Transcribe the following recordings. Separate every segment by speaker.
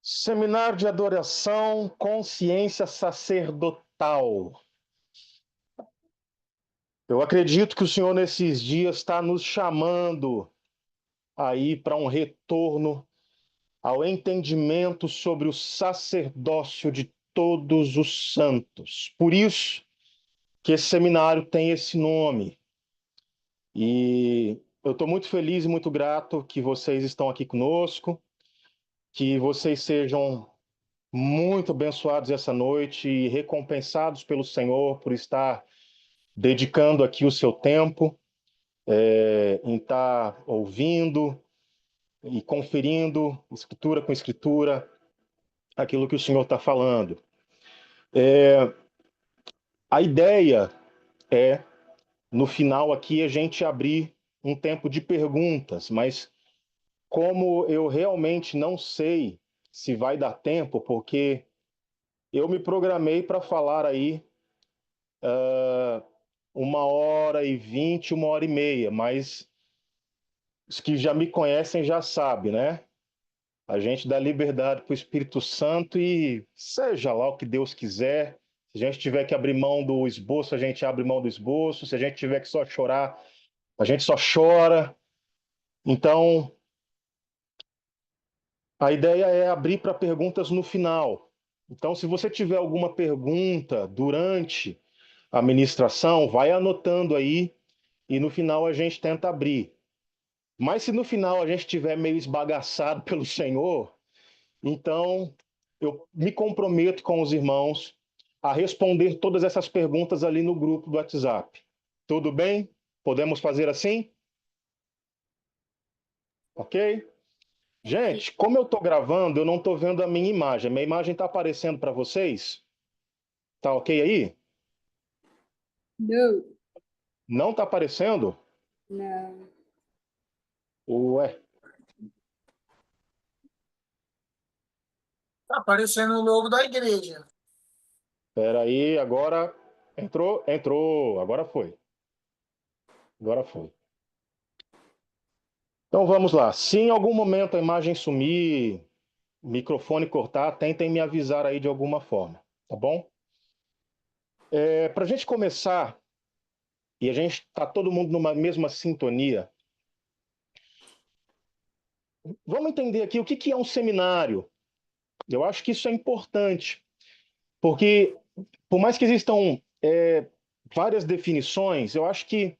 Speaker 1: Seminário de Adoração, Consciência Sacerdotal. Eu acredito que o Senhor, nesses dias, está nos chamando aí para um retorno ao entendimento sobre o sacerdócio de todos os santos. Por isso que esse seminário tem esse nome. E eu estou muito feliz e muito grato que vocês estão aqui conosco, que vocês sejam muito abençoados essa noite e recompensados pelo Senhor por estar dedicando aqui o seu tempo, em estar ouvindo e conferindo, escritura com escritura, aquilo que o Senhor está falando. A ideia é, no final aqui, a gente abrir um tempo de perguntas, mas como eu realmente não sei se vai dar tempo, porque eu me programei para falar aí 1h20, 1h30, mas os que já me conhecem já sabem, né? A gente dá liberdade para o Espírito Santo e seja lá o que Deus quiser. Se a gente tiver que abrir mão do esboço, a gente abre mão do esboço. Se a gente tiver que só chorar, a gente só chora. Então, a ideia é abrir para perguntas no final. Então, se você tiver alguma pergunta durante a ministração, vai anotando aí e no final a gente tenta abrir. Mas se no final a gente estiver meio esbagaçado pelo Senhor, então eu me comprometo com os irmãos a responder todas essas perguntas ali no grupo do WhatsApp. Tudo bem? Podemos fazer assim? Ok? Gente, como eu estou gravando, eu não estou vendo a minha imagem. A minha imagem está aparecendo para vocês? Tá ok aí?
Speaker 2: Não,
Speaker 1: Não está aparecendo?
Speaker 2: não.
Speaker 1: Ué,
Speaker 3: Tá aparecendo o logo da igreja.
Speaker 1: espera aí, agora entrou, entrou, agora foi. Agora foi. Então vamos lá. Se em algum momento a imagem sumir, o microfone cortar, tentem me avisar aí de alguma forma, tá bom? Para a gente começar, e a gente está todo mundo numa mesma sintonia, vamos entender aqui o que é um seminário. Eu acho que isso é importante, porque por mais que existam várias definições, eu acho que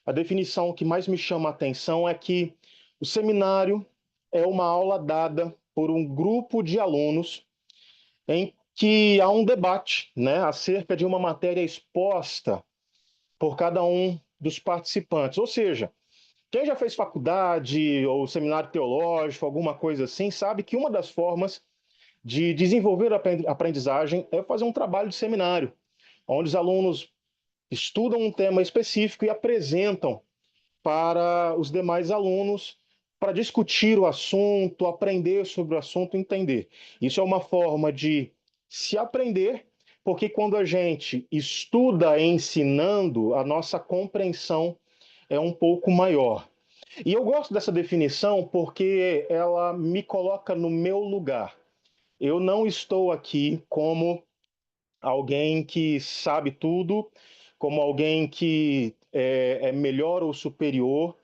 Speaker 1: a definição que mais me chama a atenção é que o seminário é uma aula dada por um grupo de alunos em que há um debate, né, acerca de uma matéria exposta por cada um dos participantes. Ou seja, quem já fez faculdade ou seminário teológico, alguma coisa assim, sabe que uma das formas de desenvolver a aprendizagem é fazer um trabalho de seminário, onde os alunos estudam um tema específico e apresentam para os demais alunos para discutir o assunto, aprender sobre o assunto, entender. Isso é uma forma de se aprender, porque quando a gente estuda ensinando, a nossa compreensão é um pouco maior. E eu gosto dessa definição porque ela me coloca no meu lugar. Eu não estou aqui como alguém que sabe tudo, como alguém que é melhor ou superior.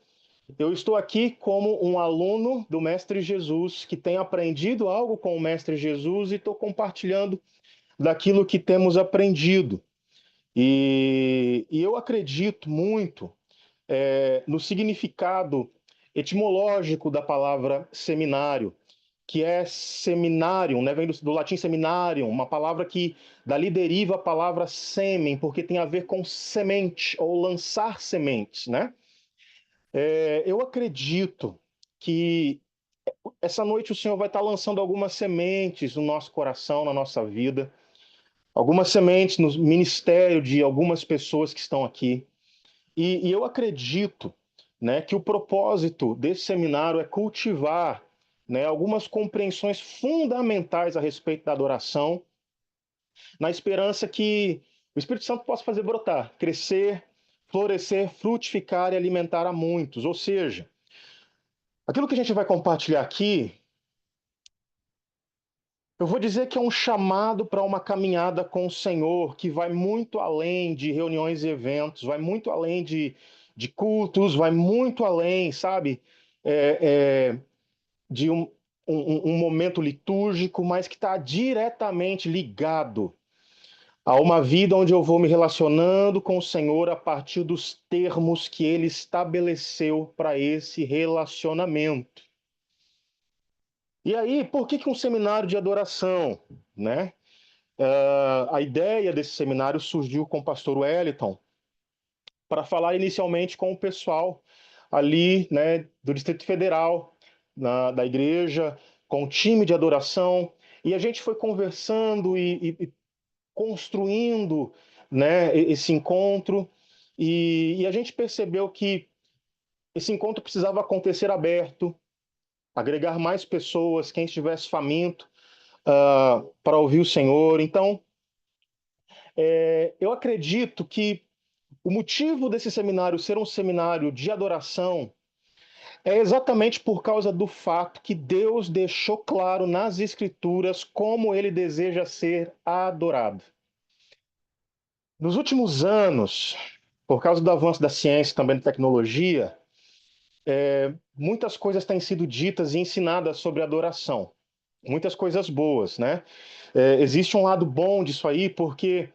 Speaker 1: Eu estou aqui como um aluno do Mestre Jesus que tem aprendido algo com o Mestre Jesus e estou compartilhando daquilo que temos aprendido. E eu acredito muito no significado etimológico da palavra seminário, que é seminarium, né? Vem do latim seminarium, uma palavra que dali deriva a palavra sêmen, porque tem a ver com semente ou lançar sementes, né? Eu acredito que essa noite o Senhor vai estar lançando algumas sementes no nosso coração, na nossa vida, algumas sementes no ministério de algumas pessoas que estão aqui. E eu acredito, né, que o propósito desse seminário é cultivar, né, algumas compreensões fundamentais a respeito da adoração, na esperança que o Espírito Santo possa fazer brotar, crescer, florescer, frutificar e alimentar a muitos. Ou seja, aquilo que a gente vai compartilhar aqui Eu vou dizer que é um chamado para uma caminhada com o Senhor que vai muito além de reuniões e eventos, vai muito além de cultos, vai muito além, sabe, de um momento litúrgico, mas que está diretamente ligado a uma vida onde eu vou me relacionando com o Senhor a partir dos termos que Ele estabeleceu para esse relacionamento. E aí, por que um seminário de adoração, né? A ideia desse seminário surgiu com o pastor Wellington para falar inicialmente com o pessoal ali, né, do Distrito Federal, da igreja, com o time de adoração, e a gente foi conversando e construindo, né, esse encontro, e a gente percebeu que esse encontro precisava acontecer aberto, agregar mais pessoas, quem estivesse faminto, para ouvir o Senhor. Então, eu acredito que o motivo desse seminário ser um seminário de adoração é exatamente por causa do fato que Deus deixou claro nas Escrituras como ele deseja ser adorado. Nos últimos anos, por causa do avanço da ciência e também da tecnologia, muitas coisas têm sido ditas e ensinadas sobre adoração. Muitas coisas boas, né? Existe um lado bom disso aí, porque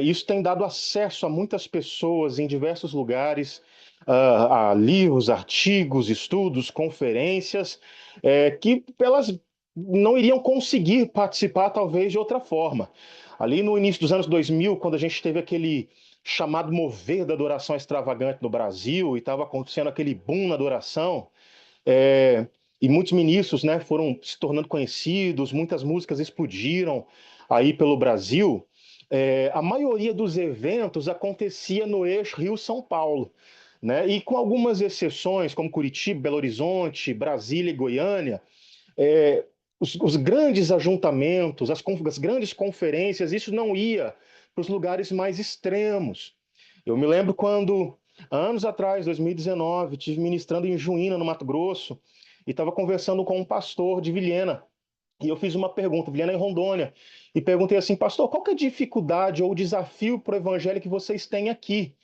Speaker 1: isso tem dado acesso a muitas pessoas em diversos lugares, a livros, artigos, estudos, conferências, que elas não iriam conseguir participar, talvez, de outra forma. Ali no início dos anos 2000, quando a gente teve aquele chamado mover da adoração extravagante no Brasil, e estava acontecendo aquele boom na adoração, é, e muitos ministros, né, foram se tornando conhecidos, muitas músicas explodiram aí pelo Brasil. A maioria dos eventos acontecia no eixo Rio-São Paulo, né? E com algumas exceções, como Curitiba, Belo Horizonte, Brasília e Goiânia, é, os grandes ajuntamentos, as grandes conferências, isso não ia para os lugares mais extremos. Eu me lembro quando, anos atrás, 2019, estive ministrando em Juína, no Mato Grosso, e estava conversando com um pastor de Vilhena. E eu fiz uma pergunta, Vilhena em Rondônia, e perguntei assim, pastor, qual que é a dificuldade ou o desafio para o evangelho que vocês têm aqui?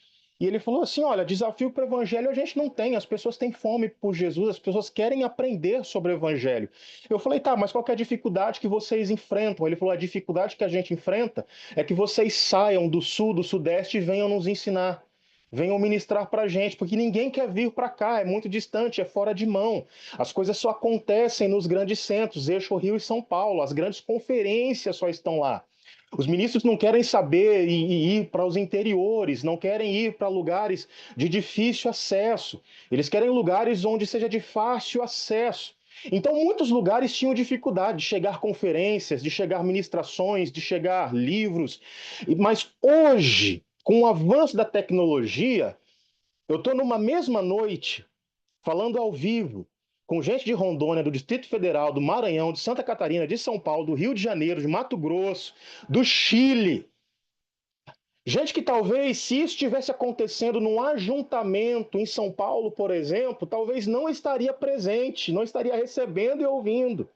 Speaker 1: E ele falou assim: olha, desafio para o evangelho a gente não tem, as pessoas têm fome por Jesus, as pessoas querem aprender sobre o evangelho. Eu falei: tá, mas qual que é a dificuldade que vocês enfrentam? Ele falou: a dificuldade que a gente enfrenta é que vocês saiam do sul, do sudeste e venham nos ensinar. Venham ministrar para a gente, porque ninguém quer vir para cá, é muito distante, é fora de mão. As coisas só acontecem nos grandes centros, eixo Rio e São Paulo, as grandes conferências só estão lá. Os ministros não querem saber e ir para os interiores, não querem ir para lugares de difícil acesso. Eles querem lugares onde seja de fácil acesso. Então, muitos lugares tinham dificuldade de chegar conferências, de chegar ministrações, de chegar livros. Mas hoje, com o avanço da tecnologia, eu estou numa mesma noite, falando ao vivo, com gente de Rondônia, do Distrito Federal, do Maranhão, de Santa Catarina, de São Paulo, do Rio de Janeiro, de Mato Grosso, do Chile. Gente que talvez, se isso estivesse acontecendo num ajuntamento em São Paulo, por exemplo, talvez não estaria presente, não estaria recebendo e ouvindo.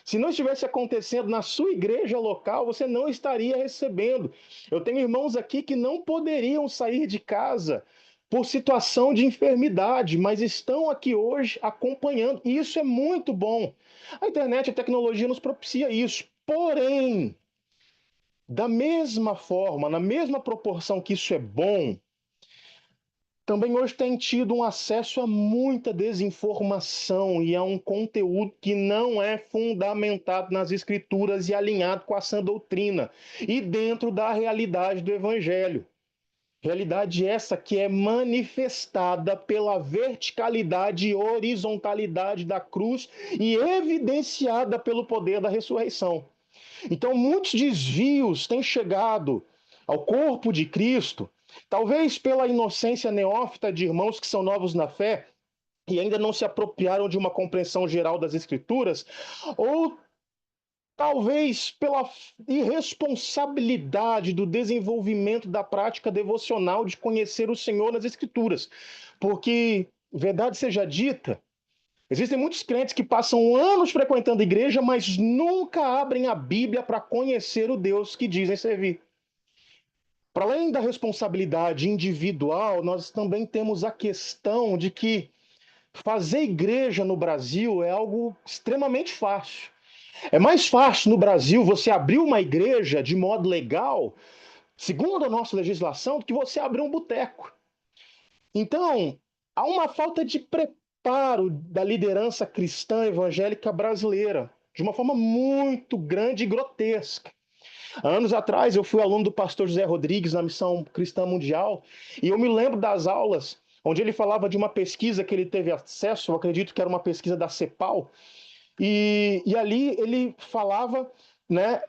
Speaker 1: Se não estivesse acontecendo na sua igreja local, você não estaria recebendo. Eu tenho irmãos aqui que não poderiam sair de casa por situação de enfermidade, mas estão aqui hoje acompanhando. E isso é muito bom. A internet, a tecnologia nos propicia isso. Porém, da mesma forma, na mesma proporção que isso é bom, também hoje tem tido um acesso a muita desinformação e a um conteúdo que não é fundamentado nas escrituras e alinhado com a sã doutrina e dentro da realidade do evangelho. Realidade essa que é manifestada pela verticalidade e horizontalidade da cruz e evidenciada pelo poder da ressurreição. Então, muitos desvios têm chegado ao corpo de Cristo, talvez pela inocência neófita de irmãos que são novos na fé e ainda não se apropriaram de uma compreensão geral das Escrituras, ou talvez pela irresponsabilidade do desenvolvimento da prática devocional de conhecer o Senhor nas Escrituras. Porque, verdade seja dita, Existem muitos crentes que passam anos frequentando a igreja, mas nunca abrem a Bíblia para conhecer o Deus que dizem servir. Para além da responsabilidade individual, nós também temos a questão de que fazer igreja no Brasil é algo extremamente fácil. É mais fácil no Brasil você abrir uma igreja de modo legal, segundo a nossa legislação, do que você abrir um boteco. Então, há uma falta de preparo da liderança cristã evangélica brasileira, de uma forma muito grande e grotesca. Há anos atrás, eu fui aluno do pastor José Rodrigues na Missão Cristã Mundial, e eu me lembro das aulas onde ele falava de uma pesquisa que ele teve acesso, eu acredito que era uma pesquisa da CEPAL, e ali ele falava, né,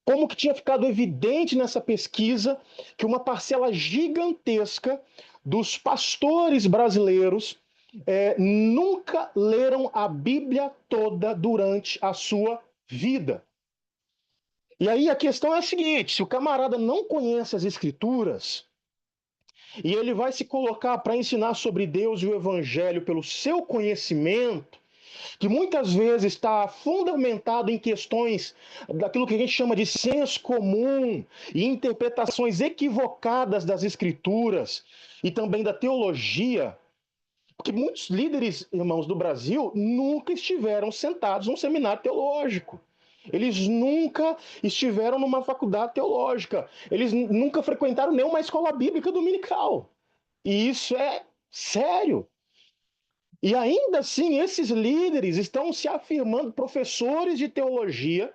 Speaker 1: como que tinha ficado evidente nessa pesquisa que uma parcela gigantesca dos pastores brasileiros nunca leram a Bíblia toda durante a sua vida. E aí a questão é a seguinte: se o camarada não conhece as Escrituras e ele vai se colocar para ensinar sobre Deus e o Evangelho pelo seu conhecimento, que muitas vezes está fundamentado em questões daquilo que a gente chama de senso comum e interpretações equivocadas das Escrituras e também da teologia, porque muitos líderes, irmãos, do Brasil nunca estiveram sentados num seminário teológico. Eles nunca estiveram numa faculdade teológica. Eles nunca frequentaram nenhuma escola bíblica dominical. E isso é sério. E ainda assim, esses líderes estão se afirmando professores de teologia,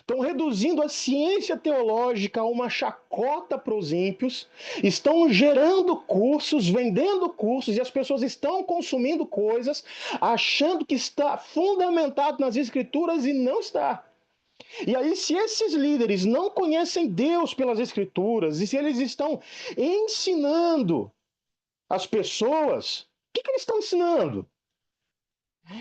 Speaker 1: estão reduzindo a ciência teológica a uma chacota para os ímpios, estão gerando cursos, vendendo cursos, e as pessoas estão consumindo coisas, achando que está fundamentado nas Escrituras e não está. E aí, se esses líderes não conhecem Deus pelas Escrituras, e se eles estão ensinando as pessoas, o que eles estão ensinando?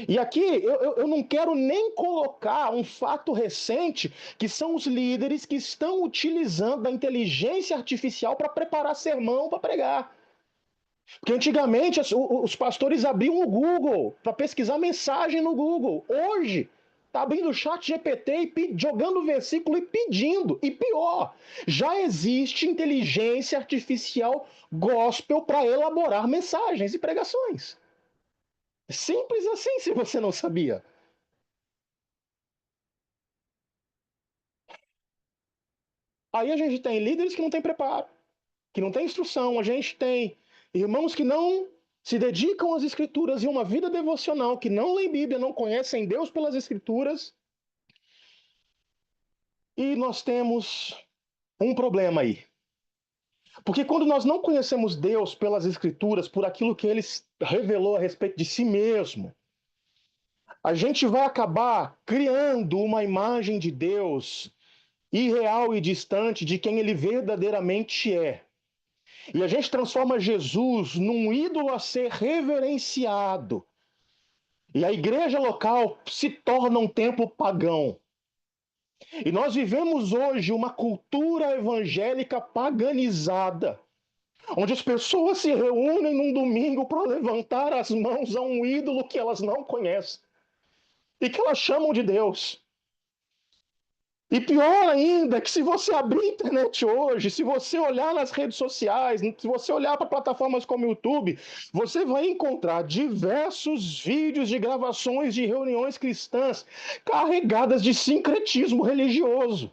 Speaker 1: E aqui eu não quero nem colocar um fato recente, que são os líderes que estão utilizando a inteligência artificial para preparar sermão para pregar. Porque antigamente os pastores abriam o Google para pesquisar mensagem no Google. Hoje está abrindo o chat GPT e jogando o versículo e pedindo. E pior, já existe inteligência artificial gospel para elaborar mensagens e pregações. Simples assim, se você não sabia. Aí a gente tem líderes que não têm preparo, que não têm instrução, a gente tem irmãos que não se dedicam às escrituras e uma vida devocional, que não leem Bíblia, não conhecem Deus pelas escrituras. E nós temos um problema aí. Porque quando nós não conhecemos Deus pelas escrituras, por aquilo que ele revelou a respeito de si mesmo, a gente vai acabar criando uma imagem de Deus irreal e distante de quem ele verdadeiramente é. E a gente transforma Jesus num ídolo a ser reverenciado. E a igreja local se torna um templo pagão. E nós vivemos hoje uma cultura evangélica paganizada, onde as pessoas se reúnem num domingo para levantar as mãos a um ídolo que elas não conhecem e que elas chamam de Deus. E pior ainda, que se você abrir a internet hoje, se você olhar nas redes sociais, se você olhar para plataformas como o YouTube, você vai encontrar diversos vídeos de gravações de reuniões cristãs carregadas de sincretismo religioso.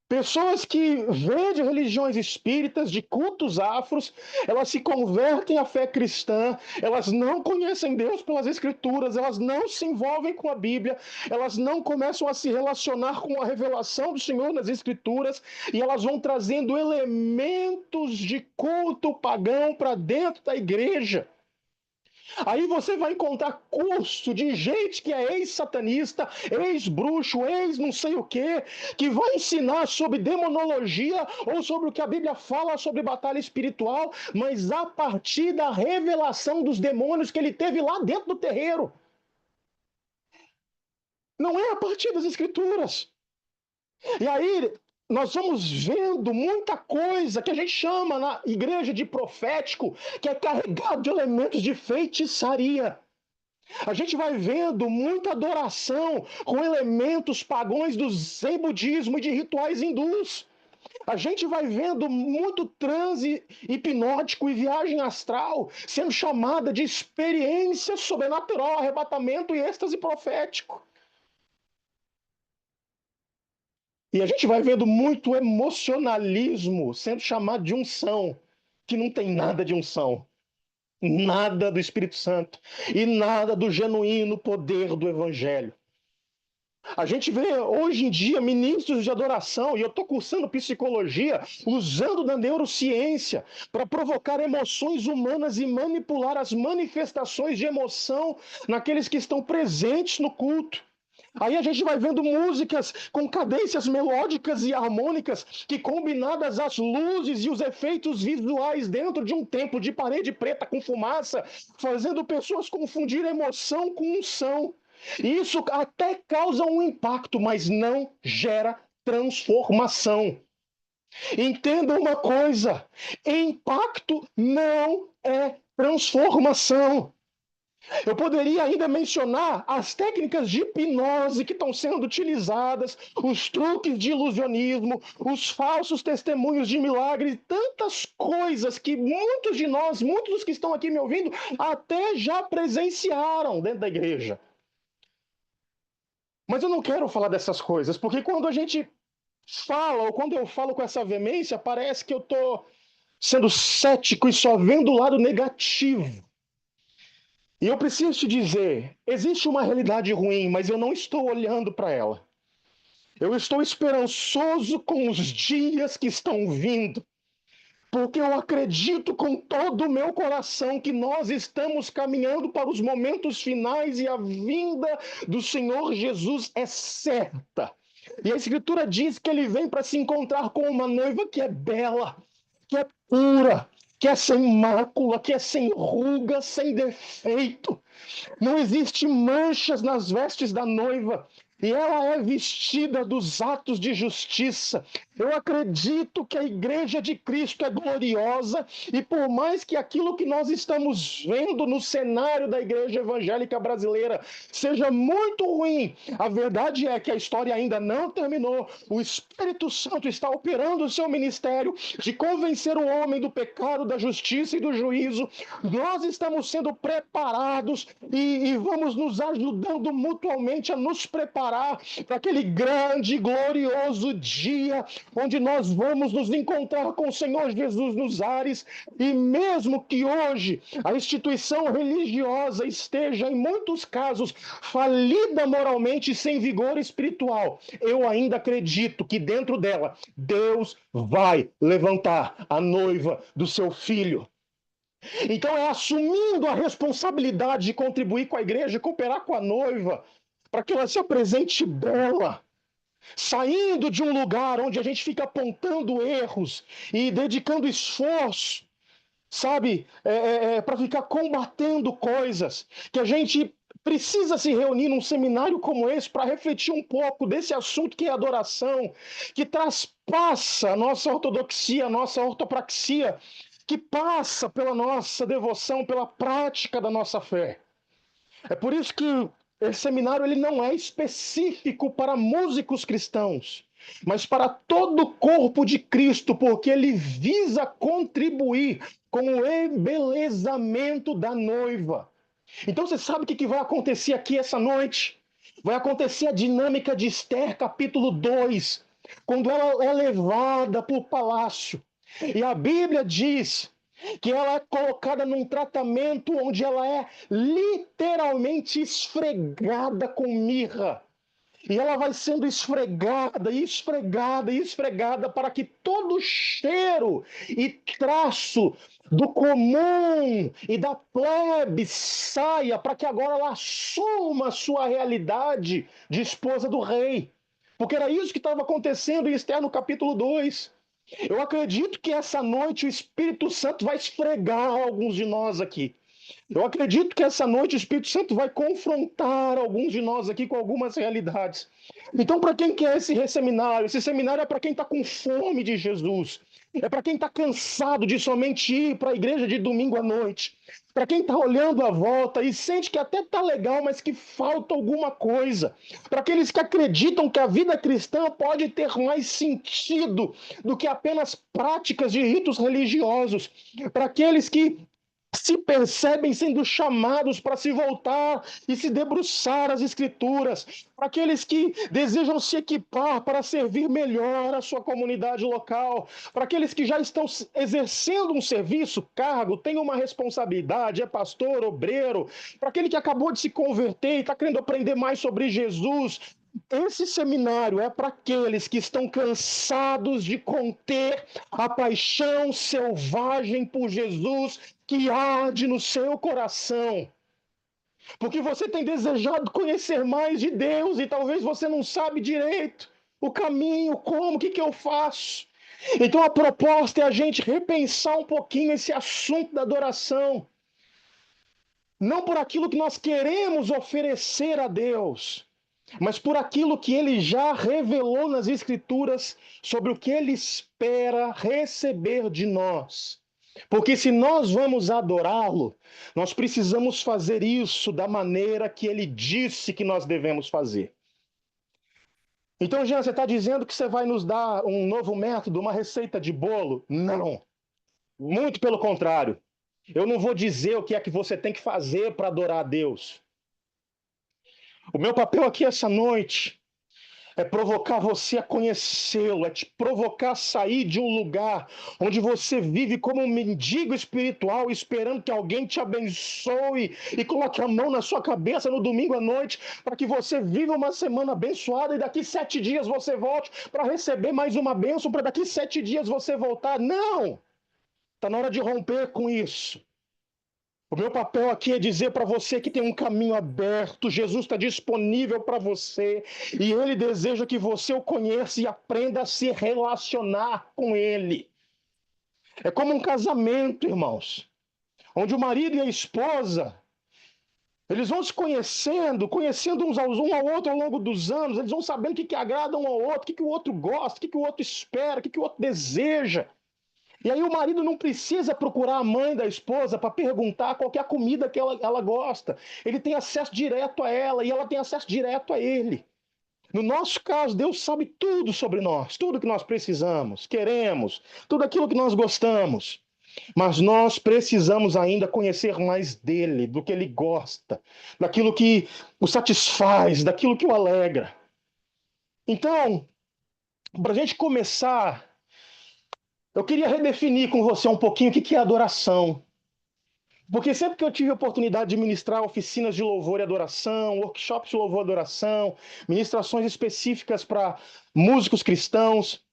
Speaker 1: Pessoas que vêm de religiões espíritas, de cultos afros, elas se convertem à fé cristã, elas não conhecem Deus pelas Escrituras, elas não se envolvem com a Bíblia, elas não começam a se relacionar com a revelação do Senhor nas Escrituras, e elas vão trazendo elementos de culto pagão para dentro da igreja. Aí você vai encontrar curso de gente que é ex-satanista, ex-bruxo, ex-não sei o quê, que vai ensinar sobre demonologia ou sobre o que a Bíblia fala sobre batalha espiritual, mas a partir da revelação dos demônios que ele teve lá dentro do terreiro. Não é a partir das Escrituras. E aí nós vamos vendo muita coisa que a gente chama na igreja de profético, que é carregado de elementos de feitiçaria. A gente vai vendo muita adoração com elementos pagãos do zen budismo e de rituais hindus. A gente vai vendo muito transe hipnótico e viagem astral sendo chamada de experiência sobrenatural, arrebatamento e êxtase profético. E a gente vai vendo muito emocionalismo sendo chamado de unção, que não tem nada de unção, nada do Espírito Santo e nada do genuíno poder do Evangelho. A gente vê hoje em dia ministros de adoração, e eu estou cursando psicologia, usando da neurociência para provocar emoções humanas e manipular as manifestações de emoção naqueles que estão presentes no culto. Aí a gente vai vendo músicas com cadências melódicas e harmônicas que, combinadas às luzes e os efeitos visuais dentro de um templo de parede preta com fumaça, fazendo pessoas confundir emoção com unção. Isso até causa um impacto, mas não gera transformação. Entenda uma coisa: impacto não é transformação. Eu poderia ainda mencionar as técnicas de hipnose que estão sendo utilizadas, os truques de ilusionismo, os falsos testemunhos de milagre, tantas coisas que muitos de nós, muitos dos que estão aqui me ouvindo, até já presenciaram dentro da igreja. Mas eu não quero falar dessas coisas, porque quando a gente fala, ou quando eu falo com essa veemência, parece que eu estou sendo cético e só vendo o lado negativo. E eu preciso te dizer, existe uma realidade ruim, mas eu não estou olhando para ela. Eu estou esperançoso com os dias que estão vindo, porque eu acredito com todo o meu coração que nós estamos caminhando para os momentos finais e a vinda do Senhor Jesus é certa. E a Escritura diz que ele vem para se encontrar com uma noiva que é bela, que é pura, que é sem mácula, que é sem ruga, sem defeito. Não existe manchas nas vestes da noiva. E ela é vestida dos atos de justiça. Eu acredito que a igreja de Cristo é gloriosa e por mais que aquilo que nós estamos vendo no cenário da igreja evangélica brasileira seja muito ruim, a verdade é que a história ainda não terminou. O Espírito Santo está operando o seu ministério de convencer o homem do pecado, da justiça e do juízo. Nós estamos sendo preparados e vamos nos ajudando mutuamente a nos preparar para aquele grande e glorioso dia onde nós vamos nos encontrar com o Senhor Jesus nos ares. E mesmo que hoje a instituição religiosa esteja em muitos casos falida moralmente e sem vigor espiritual, eu ainda acredito que dentro dela Deus vai levantar a noiva do seu filho. Então é assumindo a responsabilidade de contribuir com a igreja, cooperar com a noiva, para que ela se apresente bela, saindo de um lugar onde a gente fica apontando erros e dedicando esforço, sabe, para ficar combatendo coisas, que a gente precisa se reunir num seminário como esse para refletir um pouco desse assunto que é adoração, que traspassa a nossa ortodoxia, a nossa ortopraxia, que passa pela nossa devoção, pela prática da nossa fé. É por isso que esse seminário ele não é específico para músicos cristãos, mas para todo o corpo de Cristo, porque ele visa contribuir com o embelezamento da noiva. Então você sabe o que vai acontecer aqui essa noite? Vai acontecer a dinâmica de Esther, capítulo 2, quando ela é levada para o palácio. E a Bíblia diz que ela é colocada num tratamento onde ela é literalmente esfregada com mirra. E ela vai sendo esfregada, esfregada, esfregada para que todo cheiro e traço do comum e da plebe saia, para que agora ela assuma a sua realidade de esposa do rei. Porque era isso que estava acontecendo em Esther no capítulo 2. Eu acredito que essa noite o Espírito Santo vai esfregar alguns de nós aqui. Eu acredito que essa noite o Espírito Santo vai confrontar alguns de nós aqui com algumas realidades. Então, para quem quer esse seminário? Esse seminário é para quem está com fome de Jesus. É para quem está cansado de somente ir para a igreja de domingo à noite. Para quem está olhando à volta e sente que até está legal, mas que falta alguma coisa. Para aqueles que acreditam que a vida cristã pode ter mais sentido do que apenas práticas de ritos religiosos. Para aqueles que se percebem sendo chamados para se voltar e se debruçar as Escrituras, para aqueles que desejam se equipar para servir melhor a sua comunidade local, para aqueles que já estão exercendo um serviço, cargo, tem uma responsabilidade, é pastor, obreiro, para aquele que acabou de se converter e está querendo aprender mais sobre Jesus. Esse seminário é para aqueles que estão cansados de conter a paixão selvagem por Jesus que arde no seu coração. Porque você tem desejado conhecer mais de Deus e talvez você não sabe direito o caminho, como, o que eu faço. Então a proposta é a gente repensar um pouquinho esse assunto da adoração. Não por aquilo que nós queremos oferecer a Deus, mas por aquilo que ele já revelou nas Escrituras sobre o que ele espera receber de nós. Porque se nós vamos adorá-lo, nós precisamos fazer isso da maneira que ele disse que nós devemos fazer. Então, Jean, você está dizendo que você vai nos dar um novo método, uma receita de bolo? Não. Muito pelo contrário. Eu não vou dizer o que é que você tem que fazer para adorar a Deus. O meu papel aqui essa noite é provocar você a conhecê-lo, é te provocar a sair de um lugar onde você vive como um mendigo espiritual, esperando que alguém te abençoe e coloque a mão na sua cabeça no domingo à noite, para que você viva uma semana abençoada e daqui 7 dias você volte para receber mais uma bênção, para daqui 7 dias você voltar. Não! Está na hora de romper com isso. O meu papel aqui é dizer para você que tem um caminho aberto, Jesus está disponível para você e Ele deseja que você o conheça e aprenda a se relacionar com Ele. É como um casamento, irmãos, onde o marido e a esposa, eles vão se conhecendo uns um ao outro ao longo dos anos, eles vão sabendo o que agrada um ao outro, o que o outro gosta, o que o outro espera, o que o outro deseja. E aí o marido não precisa procurar a mãe da esposa para perguntar qual que é a comida que ela gosta. Ele tem acesso direto a ela e ela tem acesso direto a ele. No nosso caso, Deus sabe tudo sobre nós, tudo que nós precisamos, queremos, tudo aquilo que nós gostamos. Mas nós precisamos ainda conhecer mais dele, do que ele gosta, daquilo que o satisfaz, daquilo que o alegra. Então, para a gente começar, eu queria redefinir com você um pouquinho o que é adoração. Porque sempre que eu tive a oportunidade de ministrar oficinas de louvor e adoração, workshops de louvor e adoração, ministrações específicas para músicos cristãos,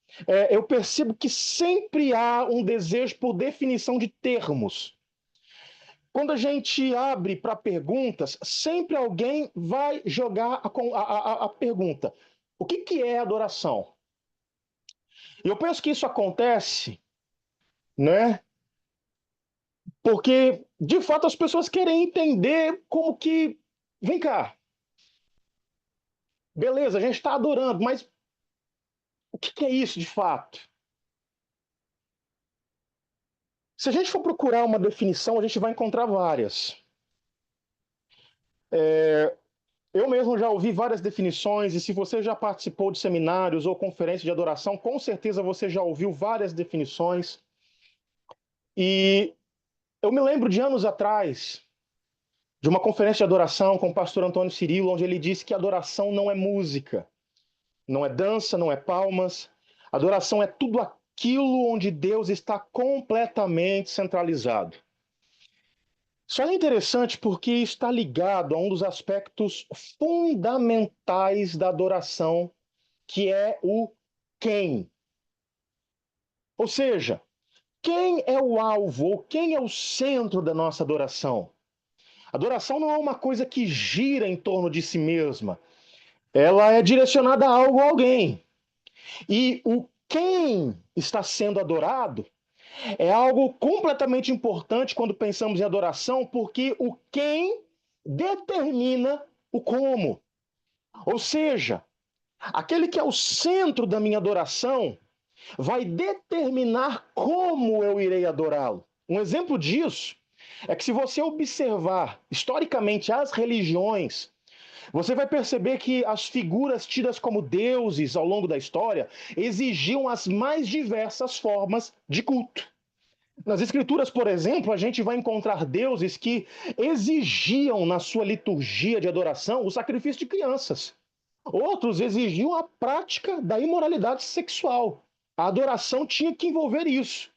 Speaker 1: eu percebo que sempre há um desejo por definição de termos. Quando a gente abre para perguntas, sempre alguém vai jogar a pergunta: o que é adoração? E eu penso que isso acontece, né? Porque, de fato, as pessoas querem entender como que. Vem cá. Beleza, a gente está adorando, mas o que é isso de fato? Se a gente for procurar uma definição, a gente vai encontrar várias. Eu mesmo já ouvi várias definições, e se você já participou de seminários ou conferências de adoração, com certeza você já ouviu várias definições. E eu me lembro de anos atrás, de uma conferência de adoração com o pastor Antônio Cirilo, onde ele disse que adoração não é música, não é dança, não é palmas. Adoração é tudo aquilo onde Deus está completamente centralizado. Isso é interessante porque está ligado a um dos aspectos fundamentais da adoração, que é o quem. Ou seja, quem é o alvo ou quem é o centro da nossa adoração? Adoração não é uma coisa que gira em torno de si mesma. Ela é direcionada a algo ou alguém. E o quem está sendo adorado é algo completamente importante quando pensamos em adoração, porque o quem determina o como. Ou seja, aquele que é o centro da minha adoração vai determinar como eu irei adorá-lo. Um exemplo disso é que, se você observar historicamente as religiões, você vai perceber que as figuras tidas como deuses ao longo da história exigiam as mais diversas formas de culto. Nas Escrituras, por exemplo, a gente vai encontrar deuses que exigiam na sua liturgia de adoração o sacrifício de crianças. Outros exigiam a prática da imoralidade sexual. A adoração tinha que envolver isso.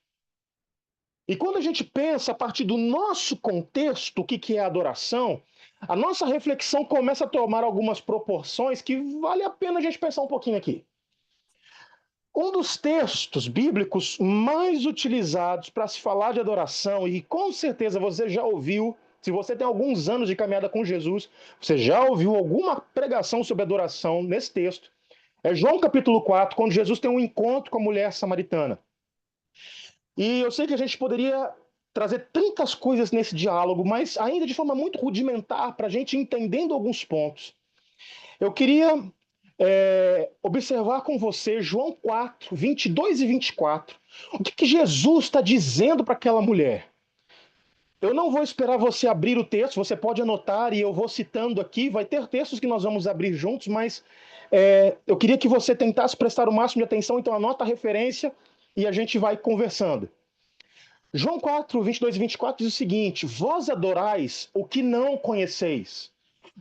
Speaker 1: E quando a gente pensa a partir do nosso contexto, o que é adoração, a nossa reflexão começa a tomar algumas proporções que vale a pena a gente pensar um pouquinho aqui. Um dos textos bíblicos mais utilizados para se falar de adoração, e com certeza você já ouviu, se você tem alguns anos de caminhada com Jesus, você já ouviu alguma pregação sobre adoração nesse texto, é João capítulo 4, quando Jesus tem um encontro com a mulher samaritana. E eu sei que a gente poderia trazer tantas coisas nesse diálogo, mas ainda de forma muito rudimentar, para a gente entendendo alguns pontos. Eu queria observar com você João 4, 22 e 24. O que Jesus está dizendo para aquela mulher? Eu não vou esperar você abrir o texto, você pode anotar e eu vou citando aqui. Vai ter textos que nós vamos abrir juntos, mas eu queria que você tentasse prestar o máximo de atenção, então anota a referência e a gente vai conversando. João 4, 22 e 24 diz o seguinte: vós adorais o que não conheceis.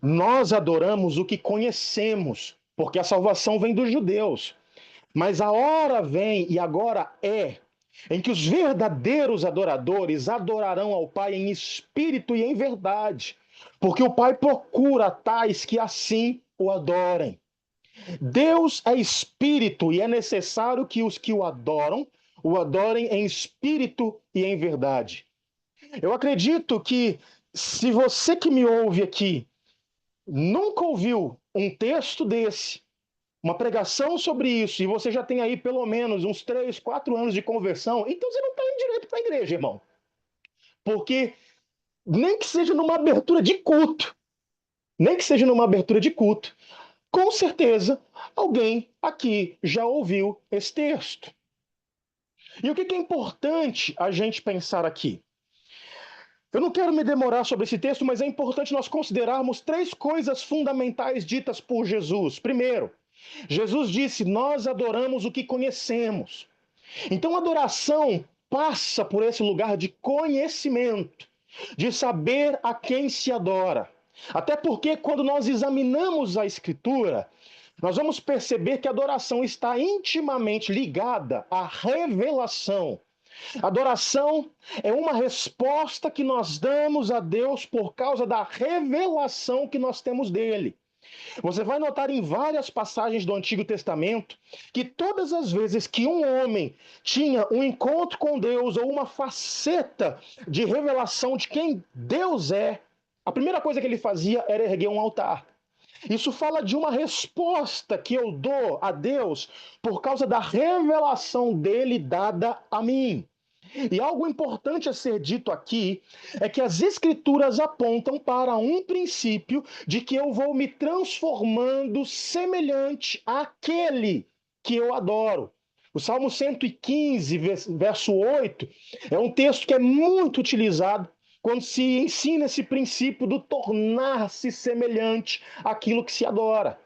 Speaker 1: Nós adoramos o que conhecemos, porque a salvação vem dos judeus. Mas a hora vem, e agora é, em que os verdadeiros adoradores adorarão ao Pai em espírito e em verdade, porque o Pai procura tais que assim o adorem. Deus é espírito e é necessário que os que o adorem em espírito e em verdade. Eu acredito que, se você que me ouve aqui nunca ouviu um texto desse, uma pregação sobre isso, e você já tem aí pelo menos uns 3, 4 anos de conversão, então você não está indo direito para a igreja, irmão. Porque nem que seja numa abertura de culto, nem que seja numa abertura de culto, com certeza alguém aqui já ouviu esse texto. E o que é importante a gente pensar aqui? Eu não quero me demorar sobre esse texto, mas é importante nós considerarmos 3 coisas fundamentais ditas por Jesus. Primeiro, Jesus disse: nós adoramos o que conhecemos. Então, a adoração passa por esse lugar de conhecimento, de saber a quem se adora. Até porque, quando nós examinamos a Escritura, nós vamos perceber que a adoração está intimamente ligada à revelação. Adoração é uma resposta que nós damos a Deus por causa da revelação que nós temos dele. Você vai notar em várias passagens do Antigo Testamento que todas as vezes que um homem tinha um encontro com Deus ou uma faceta de revelação de quem Deus é, a primeira coisa que ele fazia era erguer um altar. Isso fala de uma resposta que eu dou a Deus por causa da revelação dele dada a mim. E algo importante a ser dito aqui é que as Escrituras apontam para um princípio de que eu vou me transformando semelhante àquele que eu adoro. O Salmo 115, verso 8, é um texto que é muito utilizado quando se ensina esse princípio do tornar-se semelhante àquilo que se adora.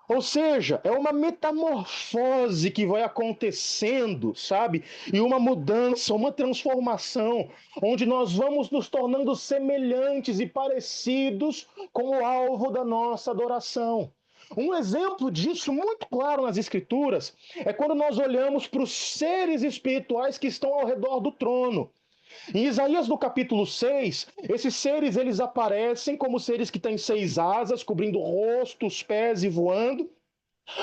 Speaker 1: Ou seja, é uma metamorfose que vai acontecendo, sabe? E uma mudança, uma transformação, onde nós vamos nos tornando semelhantes e parecidos com o alvo da nossa adoração. Um exemplo disso muito claro nas Escrituras é quando nós olhamos para os seres espirituais que estão ao redor do trono. Em Isaías, no capítulo 6, esses seres eles aparecem como seres que têm 6 asas, cobrindo o rosto, os pés e voando.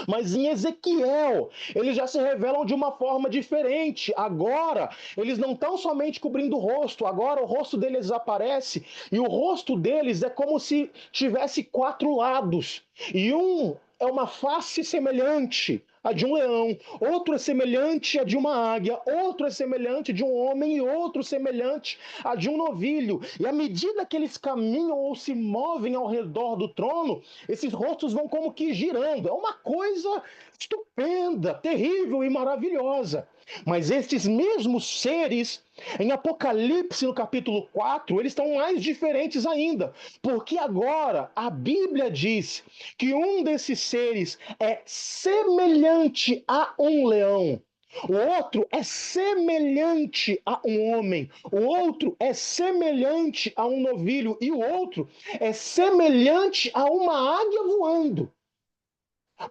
Speaker 1: Mas em Ezequiel, eles já se revelam de uma forma diferente. Agora, eles não estão somente cobrindo o rosto, agora o rosto deles aparece e o rosto deles é como se tivesse 4 lados. E um é uma face semelhante a de um leão, outro é semelhante a de uma águia, outro é semelhante de um homem e outro semelhante a de um novilho. E à medida que eles caminham ou se movem ao redor do trono, esses rostos vão como que girando. É uma coisa estupenda, terrível e maravilhosa. Mas estes mesmos seres, em Apocalipse, no capítulo 4, eles estão mais diferentes ainda, porque agora a Bíblia diz que um desses seres é semelhante a um leão, o outro é semelhante a um homem, o outro é semelhante a um novilho e o outro é semelhante a uma águia voando.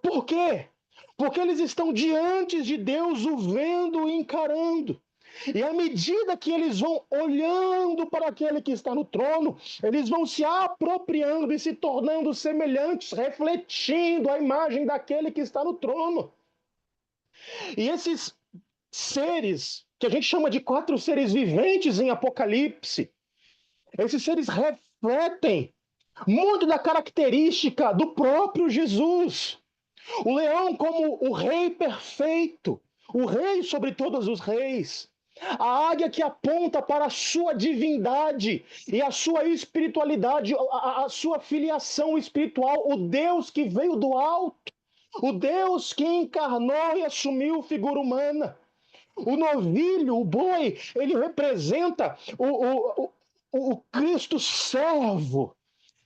Speaker 1: Por quê? Porque eles estão diante de Deus, o vendo e encarando. E à medida que eles vão olhando para aquele que está no trono, eles vão se apropriando e se tornando semelhantes, refletindo a imagem daquele que está no trono. E esses seres, que a gente chama de 4 seres viventes em Apocalipse, esses seres refletem muito da característica do próprio Jesus. O leão como o rei perfeito, o rei sobre todos os reis. A águia que aponta para a sua divindade e a sua espiritualidade, a sua filiação espiritual, o Deus que veio do alto, o Deus que encarnou e assumiu figura humana. O novilho, o boi, ele representa o Cristo servo,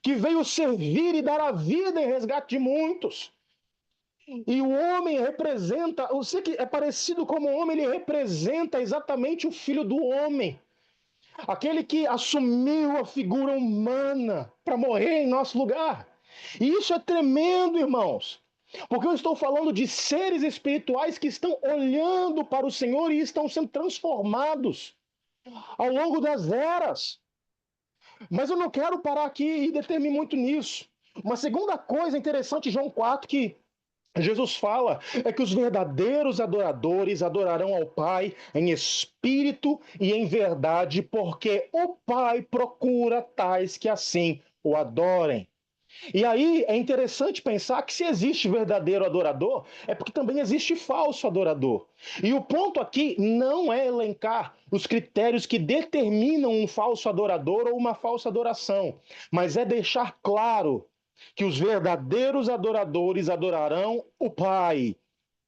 Speaker 1: que veio servir e dar a vida em resgate de muitos. E o homem representa, você que é parecido como o homem, ele representa exatamente o filho do homem. Aquele que assumiu a figura humana para morrer em nosso lugar. E isso é tremendo, irmãos. Porque eu estou falando de seres espirituais que estão olhando para o Senhor e estão sendo transformados ao longo das eras. Mas eu não quero parar aqui e deter-me muito nisso. Uma segunda coisa interessante, João 4, que Jesus fala é que os verdadeiros adoradores adorarão ao Pai em espírito e em verdade, porque o Pai procura tais que assim o adorem. E aí é interessante pensar que se existe verdadeiro adorador, é porque também existe falso adorador. E o ponto aqui não é elencar os critérios que determinam um falso adorador ou uma falsa adoração, mas é deixar claro que os verdadeiros adoradores adorarão o Pai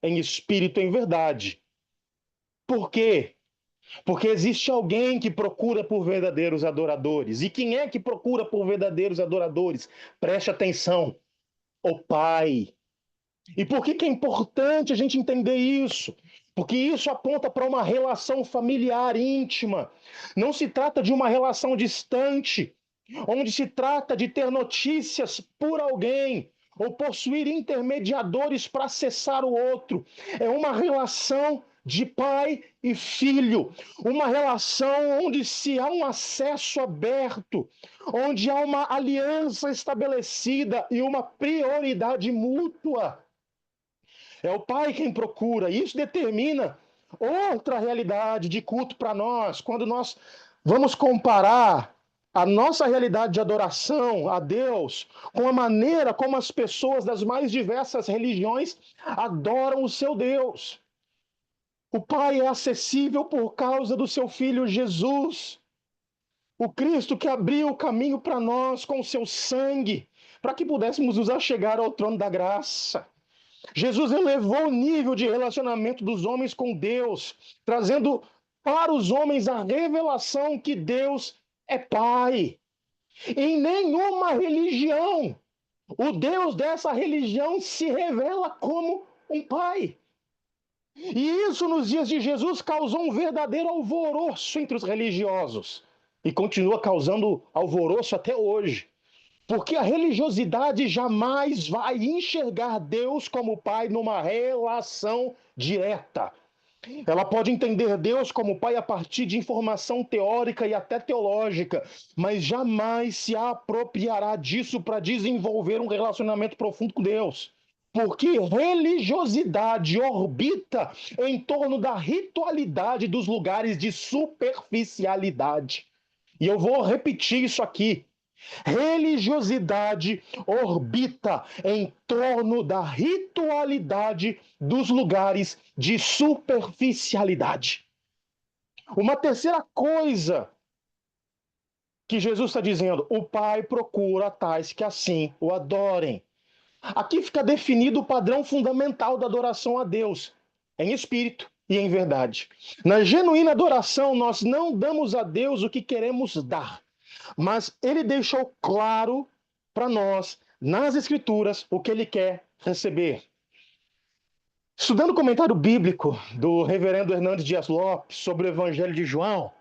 Speaker 1: em espírito e em verdade. Por quê? Porque existe alguém que procura por verdadeiros adoradores. E quem é que procura por verdadeiros adoradores? Preste atenção: o Pai. E por que é importante a gente entender isso? Porque isso aponta para uma relação familiar íntima. Não se trata de uma relação distante, onde se trata de ter notícias por alguém ou possuir intermediadores para acessar o outro. É uma relação de pai e filho, uma relação onde se há um acesso aberto, onde há uma aliança estabelecida e uma prioridade mútua. É o pai quem procura, e isso determina outra realidade de culto para nós, quando nós vamos comparar a nossa realidade de adoração a Deus com a maneira como as pessoas das mais diversas religiões adoram o seu Deus. O Pai é acessível por causa do seu Filho Jesus, o Cristo que abriu o caminho para nós com o seu sangue, para que pudéssemos nos achegar ao trono da graça. Jesus elevou o nível de relacionamento dos homens com Deus, trazendo para os homens a revelação que Deus é Pai. Em nenhuma religião, o Deus dessa religião se revela como um Pai. E isso, nos dias de Jesus, causou um verdadeiro alvoroço entre os religiosos. E continua causando alvoroço até hoje. Porque a religiosidade jamais vai enxergar Deus como Pai numa relação direta. Ela pode entender Deus como Pai a partir de informação teórica e até teológica, mas jamais se apropriará disso para desenvolver um relacionamento profundo com Deus. Porque religiosidade orbita em torno da ritualidade dos lugares de superficialidade. E eu vou repetir isso aqui. Religiosidade orbita em torno da ritualidade dos lugares de superficialidade. Uma terceira coisa que Jesus está dizendo: o Pai procura tais que assim o adorem. Aqui fica definido o padrão fundamental da adoração a Deus, em espírito e em verdade. Na genuína adoração, nós não damos a Deus o que queremos dar, mas ele deixou claro para nós, nas Escrituras, o que ele quer receber. Estudando o comentário bíblico do reverendo Hernandes Dias Lopes sobre o Evangelho de João,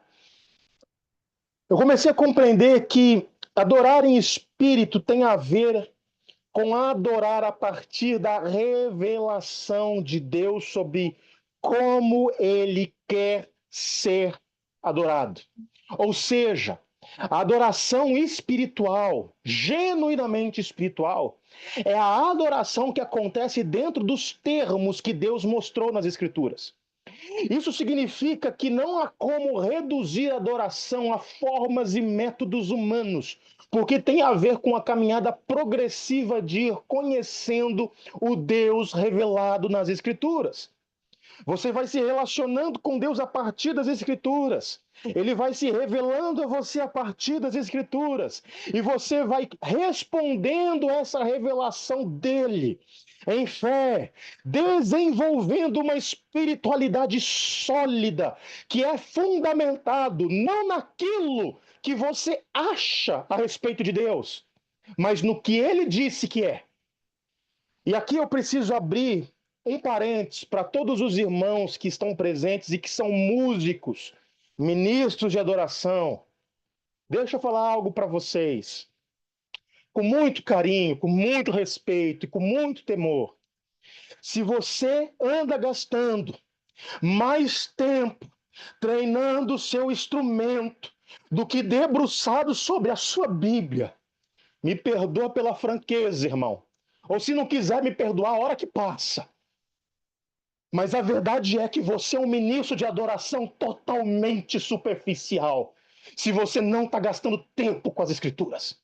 Speaker 1: eu comecei a compreender que adorar em espírito tem a ver com adorar a partir da revelação de Deus sobre como ele quer ser adorado. Ou seja, a adoração espiritual, genuinamente espiritual, é a adoração que acontece dentro dos termos que Deus mostrou nas Escrituras. Isso significa que não há como reduzir a adoração a formas e métodos humanos, porque tem a ver com a caminhada progressiva de ir conhecendo o Deus revelado nas Escrituras. Você vai se relacionando com Deus a partir das Escrituras. Ele vai se revelando a você a partir das Escrituras. E você vai respondendo essa revelação dele em fé, desenvolvendo uma espiritualidade sólida, que é fundamentado não naquilo que você acha a respeito de Deus, mas no que ele disse que é. E aqui eu preciso abrir um parênteses para todos os irmãos que estão presentes e que são músicos, ministros de adoração. Deixa eu falar algo para vocês. Com muito carinho, com muito respeito e com muito temor. Se você anda gastando mais tempo treinando o seu instrumento do que debruçado sobre a sua Bíblia, me perdoa pela franqueza, irmão. Ou se não quiser me perdoar, a hora que passa. Mas a verdade é que você é um ministro de adoração totalmente superficial, se você não está gastando tempo com as Escrituras.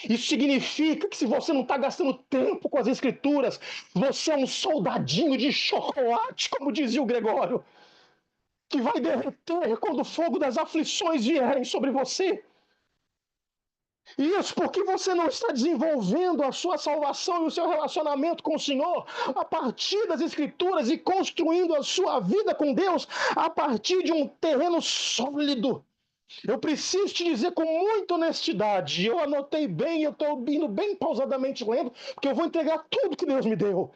Speaker 1: Isso significa que se você não está gastando tempo com as Escrituras, você é um soldadinho de chocolate, como dizia o Gregório, que vai derreter quando o fogo das aflições vierem sobre você. Isso porque você não está desenvolvendo a sua salvação e o seu relacionamento com o Senhor a partir das Escrituras e construindo a sua vida com Deus a partir de um terreno sólido. Eu preciso te dizer com muita honestidade, eu anotei bem, eu estou indo bem pausadamente lendo, porque eu vou entregar tudo que Deus me deu.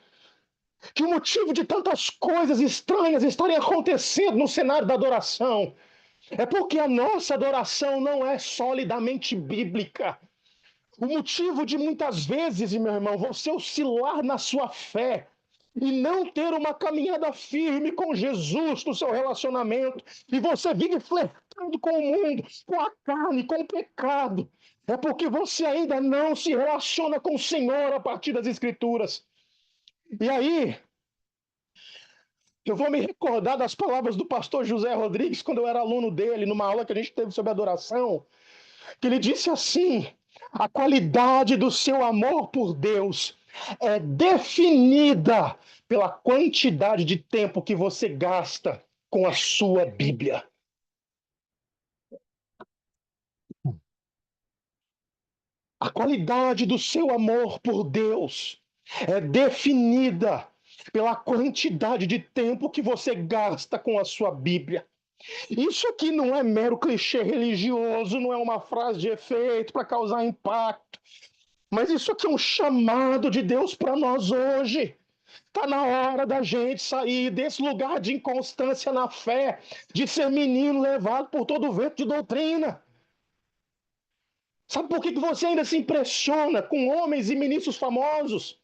Speaker 1: Que o motivo de tantas coisas estranhas estarem acontecendo no cenário da adoração é porque a nossa adoração não é solidamente bíblica. O motivo de muitas vezes, meu irmão, você oscilar na sua fé e não ter uma caminhada firme com Jesus no seu relacionamento, e você vive flertando com o mundo, com a carne, com o pecado, é porque você ainda não se relaciona com o Senhor a partir das Escrituras. E aí, eu vou me recordar das palavras do pastor José Rodrigues, quando eu era aluno dele, numa aula que a gente teve sobre adoração, que ele disse assim: a qualidade do seu amor por Deus é definida pela quantidade de tempo que você gasta com a sua Bíblia. A qualidade do seu amor por Deus é definida pela quantidade de tempo que você gasta com a sua Bíblia. Isso aqui não é mero clichê religioso, não é uma frase de efeito para causar impacto, mas isso aqui é um chamado de Deus para nós hoje. Está na hora da gente sair desse lugar de inconstância na fé, de ser menino levado por todo o vento de doutrina. Sabe por que você ainda se impressiona com homens e ministros famosos?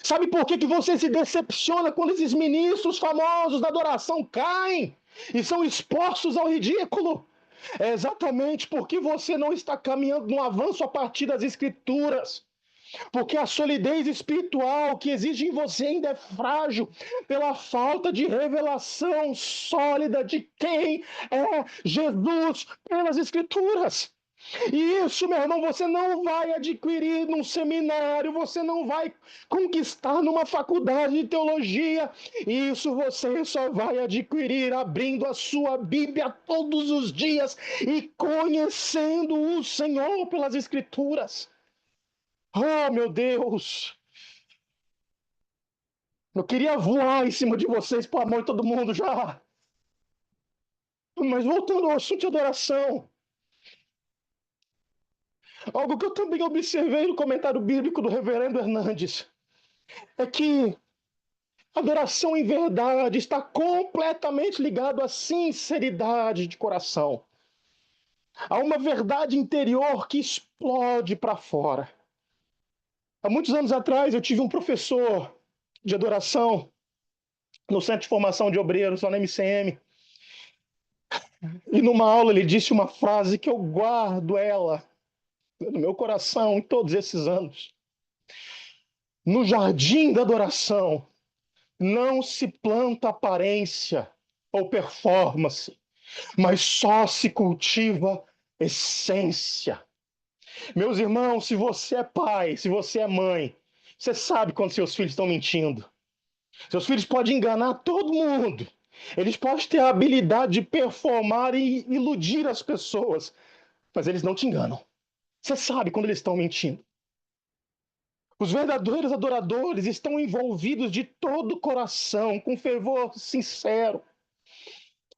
Speaker 1: Sabe por que você se decepciona quando esses ministros famosos da adoração caem e são expostos ao ridículo? É exatamente porque você não está caminhando no avanço a partir das Escrituras. Porque a solidez espiritual que existe em você ainda é frágil pela falta de revelação sólida de quem é Jesus pelas Escrituras. E isso, meu irmão, você não vai adquirir num seminário, você não vai conquistar numa faculdade de teologia. Isso você só vai adquirir abrindo a sua Bíblia todos os dias e conhecendo o Senhor pelas Escrituras. Oh, meu Deus! Eu queria voar em cima de vocês, pelo amor de todo mundo já. Mas voltando ao assunto de adoração, algo que eu também observei no comentário bíblico do reverendo Hernandes é que adoração em verdade está completamente ligado à sinceridade de coração, a uma verdade interior que explode para fora. Há muitos anos atrás eu tive um professor de adoração no Centro de Formação de Obreiros, lá na MCM, e numa aula ele disse uma frase que eu guardo ela no meu coração em todos esses anos. No jardim da adoração não se planta aparência ou performance, mas só se cultiva essência. Meus irmãos, se você é pai, se você é mãe, você sabe quando seus filhos estão mentindo. Seus filhos podem enganar todo mundo. Eles podem ter a habilidade de performar e iludir as pessoas, mas eles não te enganam. Você sabe quando eles estão mentindo. Os verdadeiros adoradores estão envolvidos de todo o coração, com fervor sincero.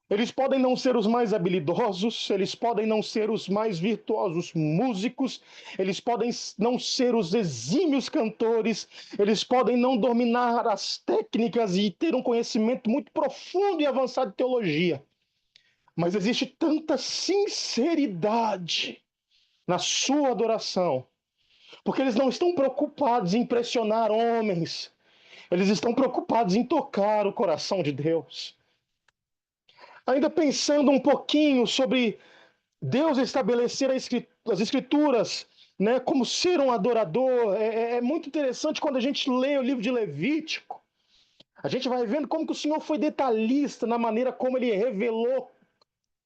Speaker 1: Eles podem não ser os mais habilidosos, eles podem não ser os mais virtuosos músicos, eles podem não ser os exímios cantores, eles podem não dominar as técnicas e ter um conhecimento muito profundo e avançado de teologia. Mas existe tanta sinceridade na sua adoração, porque eles não estão preocupados em impressionar homens, eles estão preocupados em tocar o coração de Deus. Ainda pensando um pouquinho sobre Deus estabelecer as Escrituras, né, como ser um adorador, é muito interessante quando a gente lê o livro de Levítico. A gente vai vendo como que o Senhor foi detalhista na maneira como ele revelou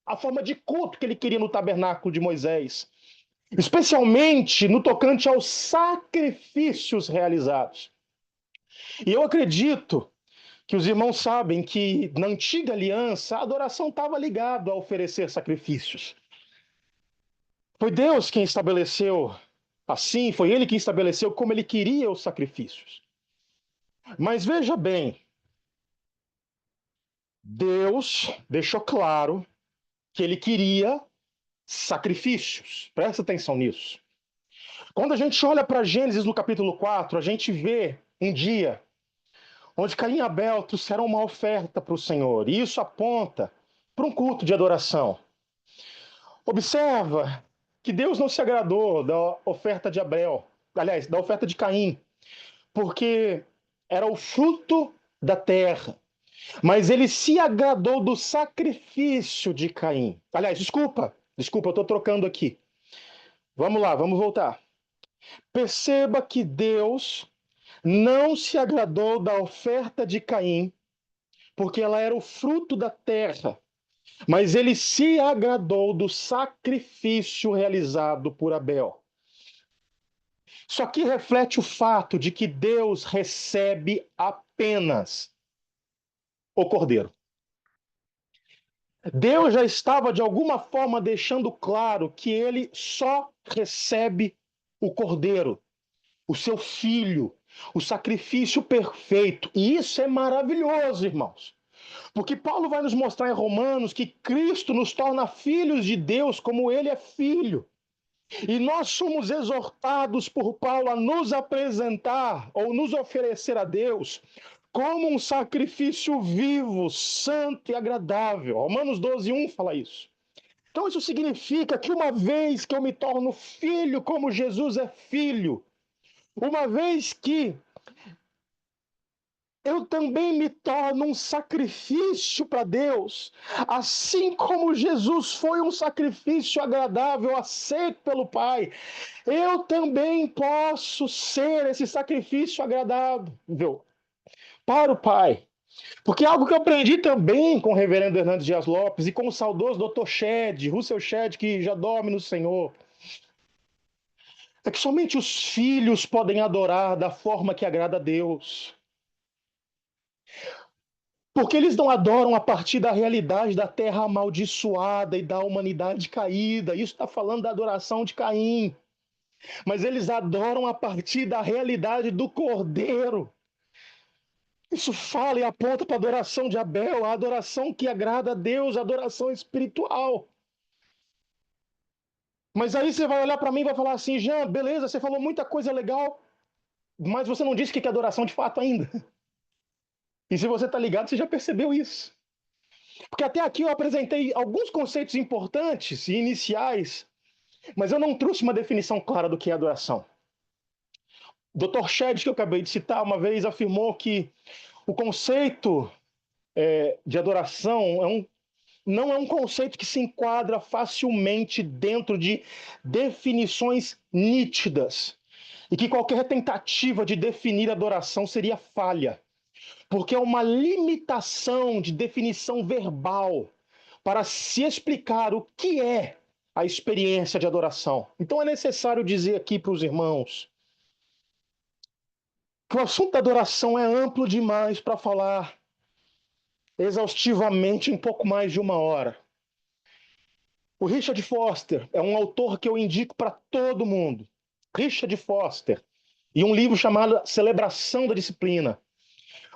Speaker 1: a forma de culto que ele queria no tabernáculo de Moisés, especialmente no tocante aos sacrifícios realizados. E eu acredito que os irmãos sabem que na antiga aliança a adoração estava ligada a oferecer sacrifícios. Foi Deus quem estabeleceu assim, foi Ele quem estabeleceu como Ele queria os sacrifícios. Mas veja bem, Deus deixou claro que Ele queria sacrifícios. Presta atenção nisso. Quando a gente olha para Gênesis no capítulo 4, a gente vê um dia onde Caim e Abel trouxeram uma oferta para o Senhor. E isso aponta para um culto de adoração. Observa que Deus não se agradou da oferta de Abel, aliás, da oferta de Caim, porque era o fruto da terra. Mas ele se agradou do sacrifício de Caim. Aliás, desculpa, eu estou trocando aqui. Vamos lá, vamos voltar. Perceba que Deus não se agradou da oferta de Caim, porque ela era o fruto da terra. Mas ele se agradou do sacrifício realizado por Abel. Isso aqui reflete o fato de que Deus recebe apenas o cordeiro. Deus já estava, de alguma forma, deixando claro que ele só recebe o cordeiro, o seu filho, o sacrifício perfeito. E isso é maravilhoso, irmãos. Porque Paulo vai nos mostrar em Romanos que Cristo nos torna filhos de Deus como ele é filho. E nós somos exortados por Paulo a nos apresentar ou nos oferecer a Deus como um sacrifício vivo, santo e agradável. Romanos 12:1 fala isso. Então isso significa que uma vez que eu me torno filho como Jesus é filho, uma vez que eu também me torno um sacrifício para Deus, assim como Jesus foi um sacrifício agradável, aceito pelo Pai, eu também posso ser esse sacrifício agradável para o Pai. Porque é algo que eu aprendi também com o reverendo Hernandes Dias Lopes e com o saudoso Dr. Russell Shedd, que já dorme no Senhor. é que somente os filhos podem adorar da forma que agrada a Deus. Porque eles não adoram a partir da realidade da terra amaldiçoada e da humanidade caída. Isso está falando da adoração de Caim. Mas eles adoram a partir da realidade do Cordeiro. Isso fala e aponta para a adoração de Abel, a adoração que agrada a Deus, a adoração espiritual. Mas aí você vai olhar para mim e vai falar assim, Jean, beleza, você falou muita coisa legal, mas você não disse o que é adoração de fato ainda. E se você está ligado, você já percebeu isso. Porque até aqui eu apresentei alguns conceitos importantes e iniciais, mas eu não trouxe uma definição clara do que é adoração. O Dr. Shedd, que eu acabei de citar, uma vez afirmou que o conceito de adoração não é um conceito que se enquadra facilmente dentro de definições nítidas. E que qualquer tentativa de definir adoração seria falha, porque é uma limitação de definição verbal para se explicar o que é a experiência de adoração. Então é necessário dizer aqui para os irmãos que o assunto da adoração é amplo demais para falar exaustivamente em pouco mais de uma hora. O Richard Foster é um autor que eu indico para todo mundo. Richard Foster. E um livro chamado Celebração da Disciplina.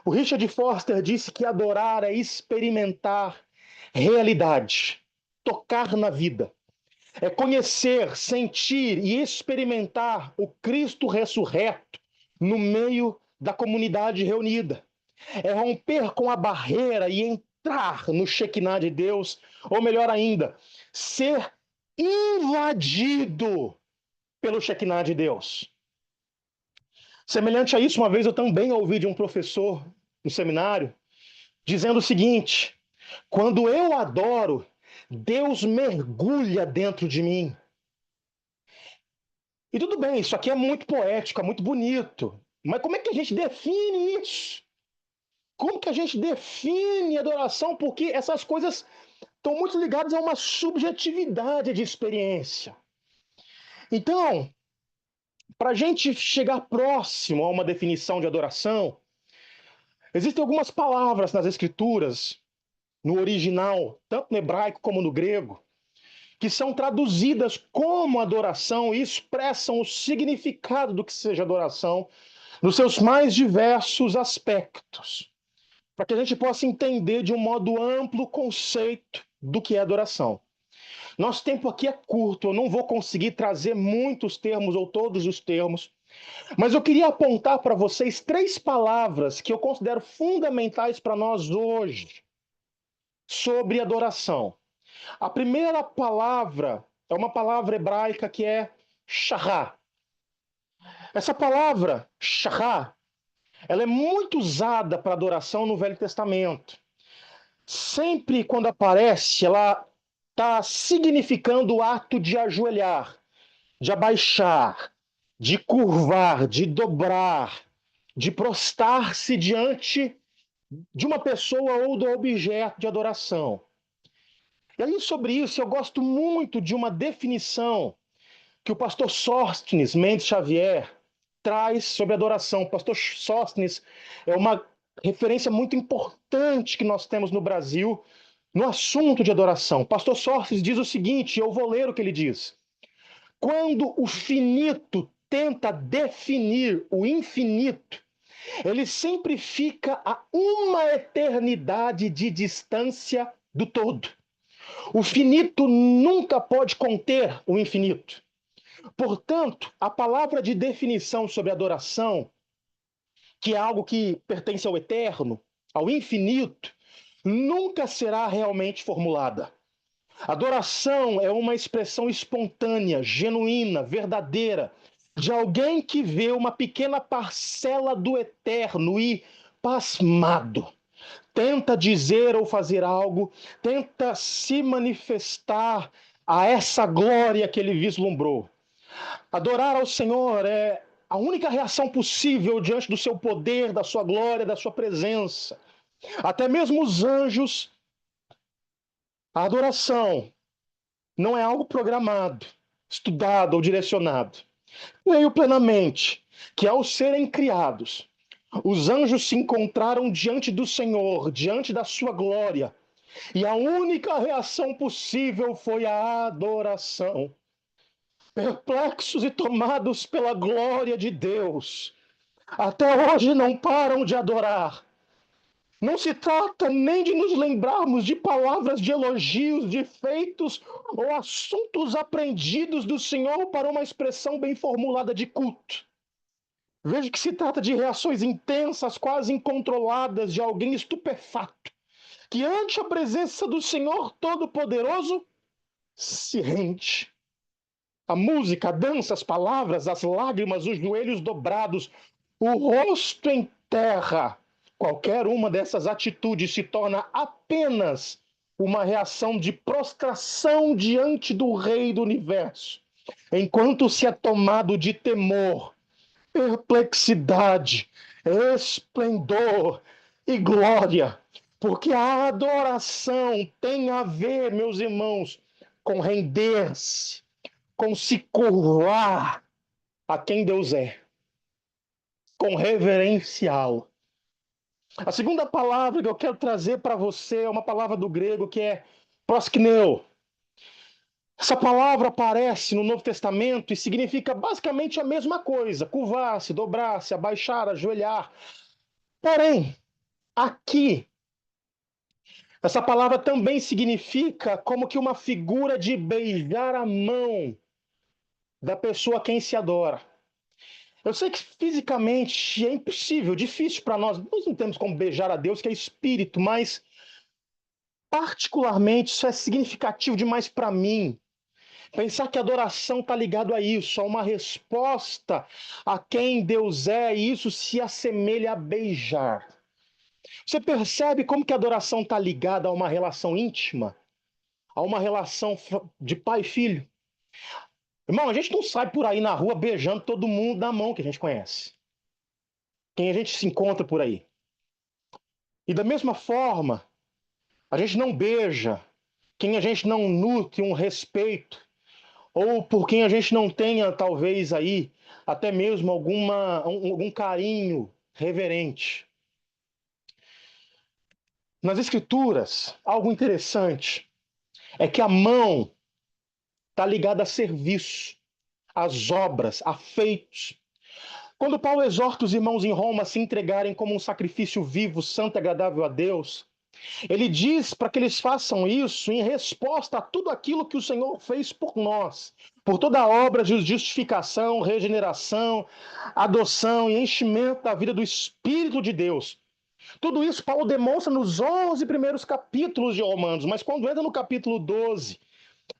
Speaker 1: O Richard Foster disse que adorar é experimentar realidade, tocar na vida. É conhecer, sentir e experimentar o Cristo ressurreto no meio da comunidade reunida. É romper com a barreira e entrar no Shekinah de Deus, ou melhor ainda, ser invadido pelo Shekinah de Deus. Semelhante a isso, uma vez eu também ouvi de um professor no seminário dizendo o seguinte: quando eu adoro, Deus mergulha dentro de mim. E tudo bem, isso aqui é muito poético, é muito bonito. Mas como é que a gente define isso? Como que a gente define adoração? Porque essas coisas estão muito ligadas a uma subjetividade de experiência. Então, para a gente chegar próximo a uma definição de adoração, existem algumas palavras nas Escrituras, no original, tanto no hebraico como no grego, que são traduzidas como adoração e expressam o significado do que seja adoração nos seus mais diversos aspectos, para que a gente possa entender de um modo amplo o conceito do que é adoração. Nosso tempo aqui é curto, eu não vou conseguir trazer muitos termos ou todos os termos, mas eu queria apontar para vocês 3 palavras que eu considero fundamentais para nós hoje sobre adoração. A primeira palavra é uma palavra hebraica que é shahá. Essa palavra, shahá, ela é muito usada para adoração no Velho Testamento. Sempre quando aparece, ela está significando o ato de ajoelhar, de abaixar, de curvar, de dobrar, de prostrar-se diante de uma pessoa ou do objeto de adoração. E aí, sobre isso, eu gosto muito de uma definição que o pastor Sóstenes Mendes Xavier traz sobre adoração. O pastor Sóstenes é uma referência muito importante que nós temos no Brasil no assunto de adoração. O pastor Sóstenes diz o seguinte, eu vou ler o que ele diz. Quando o finito tenta definir o infinito, ele sempre fica a uma eternidade de distância do todo. O finito nunca pode conter o infinito. Portanto, a palavra de definição sobre adoração, que é algo que pertence ao eterno, ao infinito, nunca será realmente formulada. Adoração é uma expressão espontânea, genuína, verdadeira, de alguém que vê uma pequena parcela do eterno e, pasmado, tenta dizer ou fazer algo, tenta se manifestar a essa glória que ele vislumbrou. Adorar ao Senhor é a única reação possível diante do seu poder, da sua glória, da sua presença. Até mesmo os anjos, a adoração não é algo programado, estudado ou direcionado. Creio plenamente que, ao serem criados, os anjos se encontraram diante do Senhor, diante da sua glória, e a única reação possível foi a adoração. Perplexos e tomados pela glória de Deus, até hoje não param de adorar. Não se trata nem de nos lembrarmos de palavras de elogios, de feitos ou assuntos aprendidos do Senhor para uma expressão bem formulada de culto. Vejo que se trata de reações intensas, quase incontroladas, de alguém estupefato, que ante a presença do Senhor Todo-Poderoso se rende. A música, a dança, as palavras, as lágrimas, os joelhos dobrados, o rosto em terra. Qualquer uma dessas atitudes se torna apenas uma reação de prostração diante do Rei do Universo, enquanto se é tomado de temor, perplexidade, esplendor e glória, porque a adoração tem a ver, meus irmãos, com render-se, com se curvar a quem Deus é, com reverenciá-lo. A segunda palavra que eu quero trazer para você é uma palavra do grego que é proskneu. Essa palavra aparece no Novo Testamento e significa basicamente a mesma coisa: curvar-se, dobrar-se, abaixar, ajoelhar. Porém, aqui, essa palavra também significa como que uma figura de beijar a mão da pessoa a quem se adora. Eu sei que fisicamente é impossível, difícil para nós. Nós não temos como beijar a Deus, que é espírito, mas particularmente isso é significativo demais para mim. Pensar que a adoração está ligado a isso, a uma resposta a quem Deus é, e isso se assemelha a beijar. Você percebe como que a adoração está ligada a uma relação íntima, a uma relação de pai e filho? Irmão, a gente não sai por aí na rua beijando todo mundo na mão que a gente conhece, quem a gente se encontra por aí. E da mesma forma, a gente não beija quem a gente não nutre um respeito, ou por quem a gente não tenha, talvez, aí, até mesmo algum carinho reverente. Nas Escrituras, algo interessante é que a mão está ligada a serviço, às obras, a feitos. Quando Paulo exorta os irmãos em Roma a se entregarem como um sacrifício vivo, santo e agradável a Deus, ele diz para que eles façam isso em resposta a tudo aquilo que o Senhor fez por nós, por toda a obra de justificação, regeneração, adoção e enchimento da vida do Espírito de Deus. Tudo isso Paulo demonstra nos 11 primeiros capítulos de Romanos, mas quando entra no capítulo 12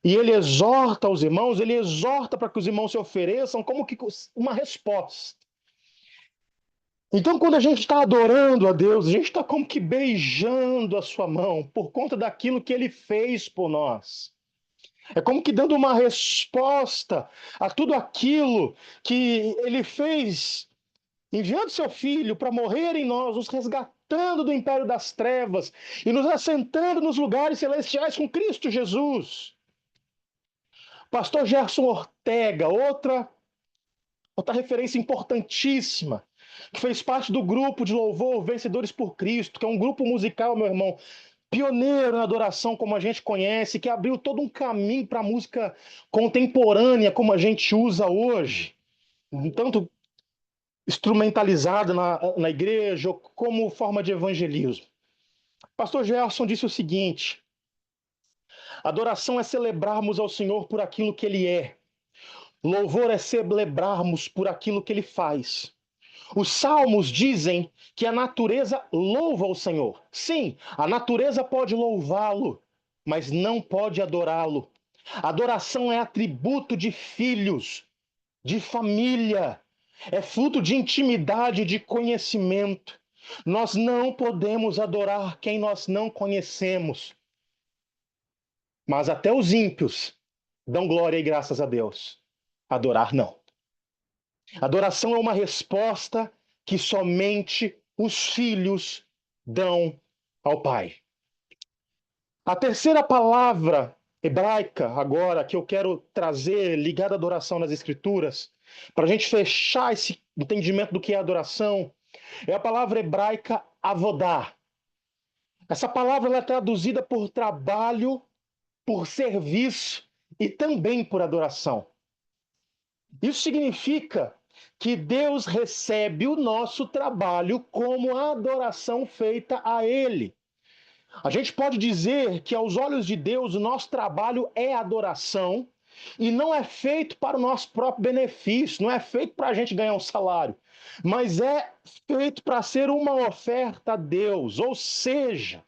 Speaker 1: e ele exorta os irmãos, ele exorta para que os irmãos se ofereçam como que uma resposta. Então, quando a gente está adorando a Deus, a gente está como que beijando a sua mão por conta daquilo que ele fez por nós. É como que dando uma resposta a tudo aquilo que ele fez, enviando seu filho para morrer em nós, nos resgatando do império das trevas e nos assentando nos lugares celestiais com Cristo Jesus. Pastor Gerson Ortega, outra referência importantíssima, que fez parte do grupo de louvor Vencedores por Cristo, que é um grupo musical, meu irmão, pioneiro na adoração como a gente conhece, que abriu todo um caminho para a música contemporânea como a gente usa hoje, tanto instrumentalizada na igreja como forma de evangelismo. Pastor Gerson disse o seguinte: adoração é celebrarmos ao Senhor por aquilo que Ele é. Louvor é celebrarmos por aquilo que Ele faz. Os salmos dizem que a natureza louva o Senhor. Sim, a natureza pode louvá-lo, mas não pode adorá-lo. Adoração é atributo de filhos, de família, é fruto de intimidade, de conhecimento. Nós não podemos adorar quem nós não conhecemos. Mas até os ímpios dão glória e graças a Deus. Adorar não. Adoração é uma resposta que somente os filhos dão ao Pai. A terceira palavra hebraica agora que eu quero trazer ligada à adoração nas Escrituras para a gente fechar esse entendimento do que é adoração, é a palavra hebraica avodá. Essa palavra ela é traduzida por trabalho, por serviço e também por adoração. Isso significa que Deus recebe o nosso trabalho como adoração feita a Ele. A gente pode dizer que, aos olhos de Deus, o nosso trabalho é adoração e não é feito para o nosso próprio benefício, não é feito para a gente ganhar um salário, mas é feito para ser uma oferta a Deus. Ou seja,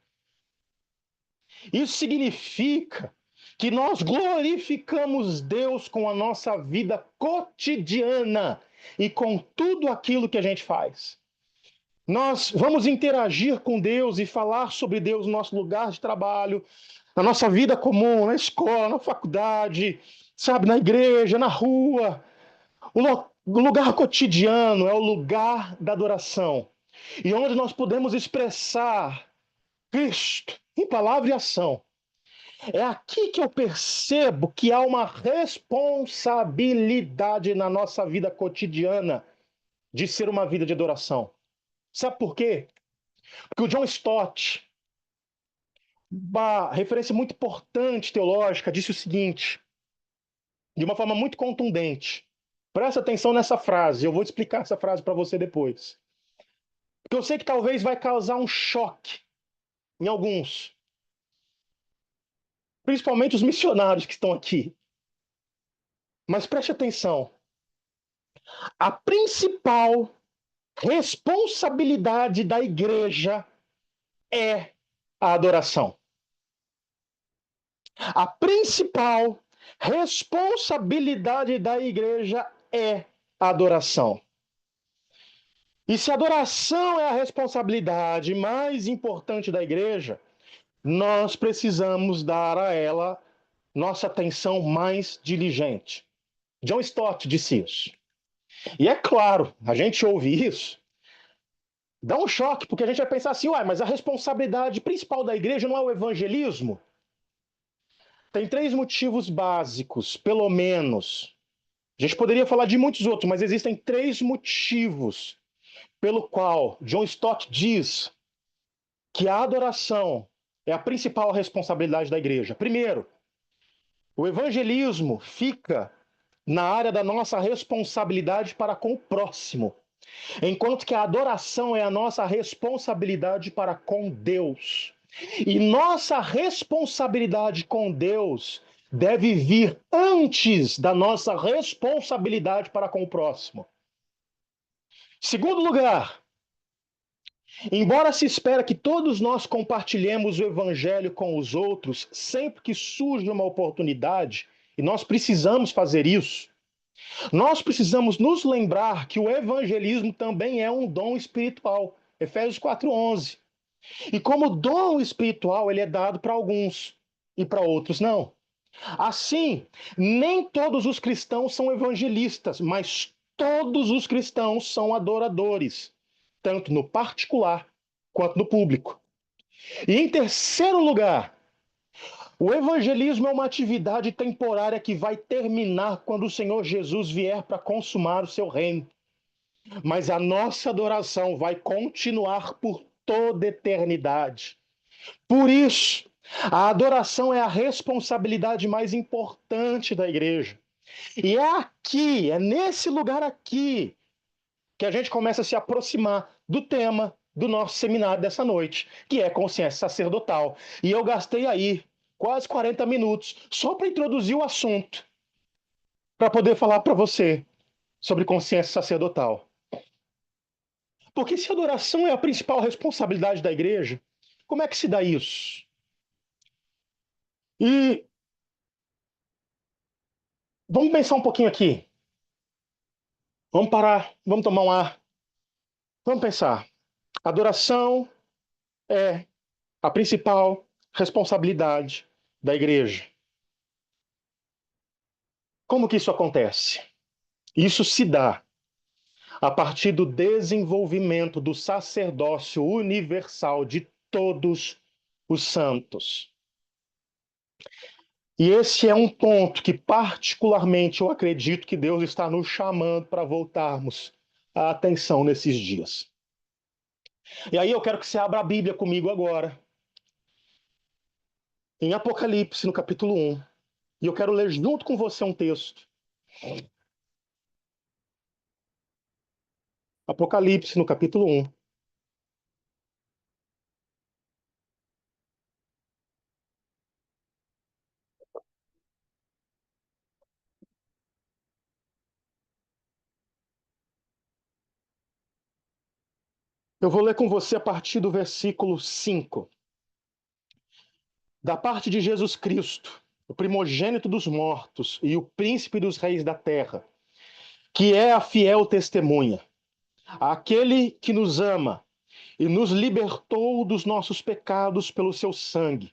Speaker 1: isso significa que nós glorificamos Deus com a nossa vida cotidiana e com tudo aquilo que a gente faz. Nós vamos interagir com Deus e falar sobre Deus no nosso lugar de trabalho, na nossa vida comum, na escola, na faculdade, sabe, na igreja, na rua. O lugar cotidiano é o lugar da adoração. E onde nós podemos expressar Cristo em palavra e ação. É aqui que eu percebo que há uma responsabilidade na nossa vida cotidiana de ser uma vida de adoração. Sabe por quê? Porque o John Stott, uma referência muito importante teológica, disse o seguinte, de uma forma muito contundente. Presta atenção nessa frase, eu vou explicar essa frase para você depois. Porque eu sei que talvez vai causar um choque em alguns, principalmente os missionários que estão aqui. Mas preste atenção. A principal responsabilidade da igreja é a adoração. A principal responsabilidade da igreja é a adoração. E se a adoração é a responsabilidade mais importante da igreja, nós precisamos dar a ela nossa atenção mais diligente. John Stott disse isso. E é claro, a gente ouve isso, dá um choque, porque a gente vai pensar assim, uai, mas a responsabilidade principal da igreja não é o evangelismo? Tem 3 motivos básicos, pelo menos. A gente poderia falar de muitos outros, mas existem 3 motivos pelo qual John Stott diz que a adoração é a principal responsabilidade da igreja. Primeiro, o evangelismo fica na área da nossa responsabilidade para com o próximo, enquanto que a adoração é a nossa responsabilidade para com Deus. E nossa responsabilidade com Deus deve vir antes da nossa responsabilidade para com o próximo. Segundo lugar, embora se espera que todos nós compartilhemos o evangelho com os outros sempre que surge uma oportunidade, e nós precisamos fazer isso, nós precisamos nos lembrar que o evangelismo também é um dom espiritual. Efésios 4:11. E como dom espiritual, ele é dado para alguns e para outros não. Assim, nem todos os cristãos são evangelistas, mas todos os cristãos são adoradores, tanto no particular quanto no público. E em terceiro lugar, o evangelismo é uma atividade temporária que vai terminar quando o Senhor Jesus vier para consumar o seu reino. Mas a nossa adoração vai continuar por toda eternidade. Por isso, a adoração é a responsabilidade mais importante da igreja. E é aqui, é nesse lugar aqui, que a gente começa a se aproximar do tema do nosso seminário dessa noite, que é consciência sacerdotal. E eu gastei aí quase 40 minutos só para introduzir o assunto, para poder falar para você sobre consciência sacerdotal. Porque se a adoração é a principal responsabilidade da igreja, como é que se dá isso? E vamos pensar um pouquinho aqui. Vamos parar, vamos tomar um ar. Vamos pensar. Adoração é a principal responsabilidade da igreja. Como que isso acontece? Isso se dá a partir do desenvolvimento do sacerdócio universal de todos os santos. E esse é um ponto que, particularmente, eu acredito que Deus está nos chamando para voltarmos a atenção nesses dias. E aí eu quero que você abra a Bíblia comigo agora, em Apocalipse, no capítulo 1. E eu quero ler junto com você um texto. Apocalipse, no capítulo 1. Eu vou ler com você a partir do versículo 5. Da parte de Jesus Cristo, o primogênito dos mortos e o príncipe dos reis da terra, que é a fiel testemunha, aquele que nos ama e nos libertou dos nossos pecados pelo seu sangue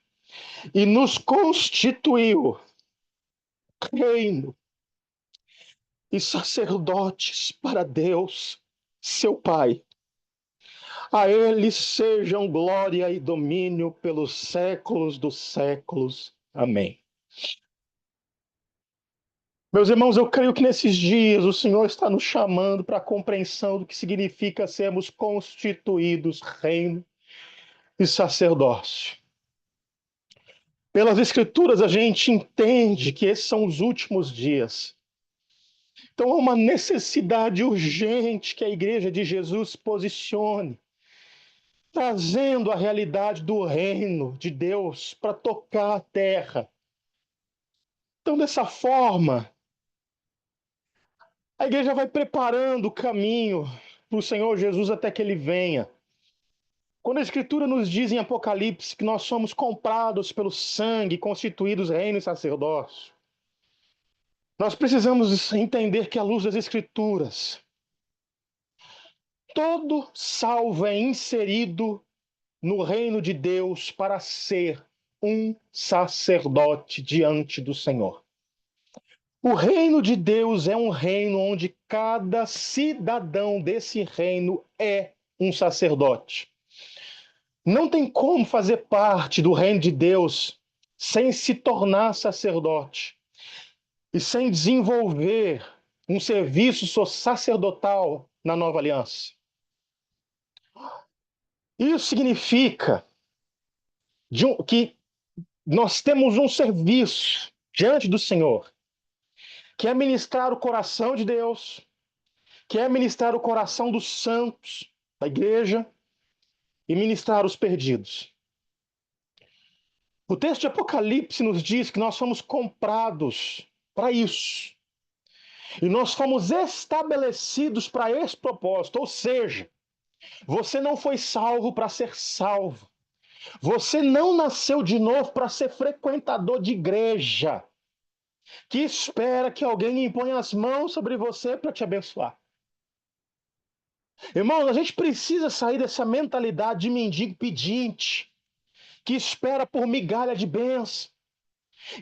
Speaker 1: e nos constituiu reino e sacerdotes para Deus, seu Pai. A ele sejam glória e domínio pelos séculos dos séculos. Amém. Meus irmãos, eu creio que nesses dias o Senhor está nos chamando para a compreensão do que significa sermos constituídos reino e sacerdócio. Pelas Escrituras, a gente entende que esses são os últimos dias. Então, há uma necessidade urgente que a Igreja de Jesus se posicione, trazendo a realidade do reino de Deus para tocar a terra. Então, dessa forma, a igreja vai preparando o caminho para o Senhor Jesus até que ele venha. Quando a Escritura nos diz em Apocalipse que nós somos comprados pelo sangue, constituídos reino e sacerdócio, nós precisamos entender que, à luz das Escrituras, todo salvo é inserido no reino de Deus para ser um sacerdote diante do Senhor. O reino de Deus é um reino onde cada cidadão desse reino é um sacerdote. Não tem como fazer parte do reino de Deus sem se tornar sacerdote e sem desenvolver um serviço sacerdotal na nova aliança. Isso significa que nós temos um serviço diante do Senhor, que é ministrar o coração de Deus, que é ministrar o coração dos santos, da igreja, e ministrar os perdidos. O texto de Apocalipse nos diz que nós fomos comprados para isso. E nós fomos estabelecidos para esse propósito. Ou seja, você não foi salvo para ser salvo. Você não nasceu de novo para ser frequentador de igreja, que espera que alguém imponha as mãos sobre você para te abençoar. Irmãos, a gente precisa sair dessa mentalidade de mendigo pedinte, que espera por migalha de bênção,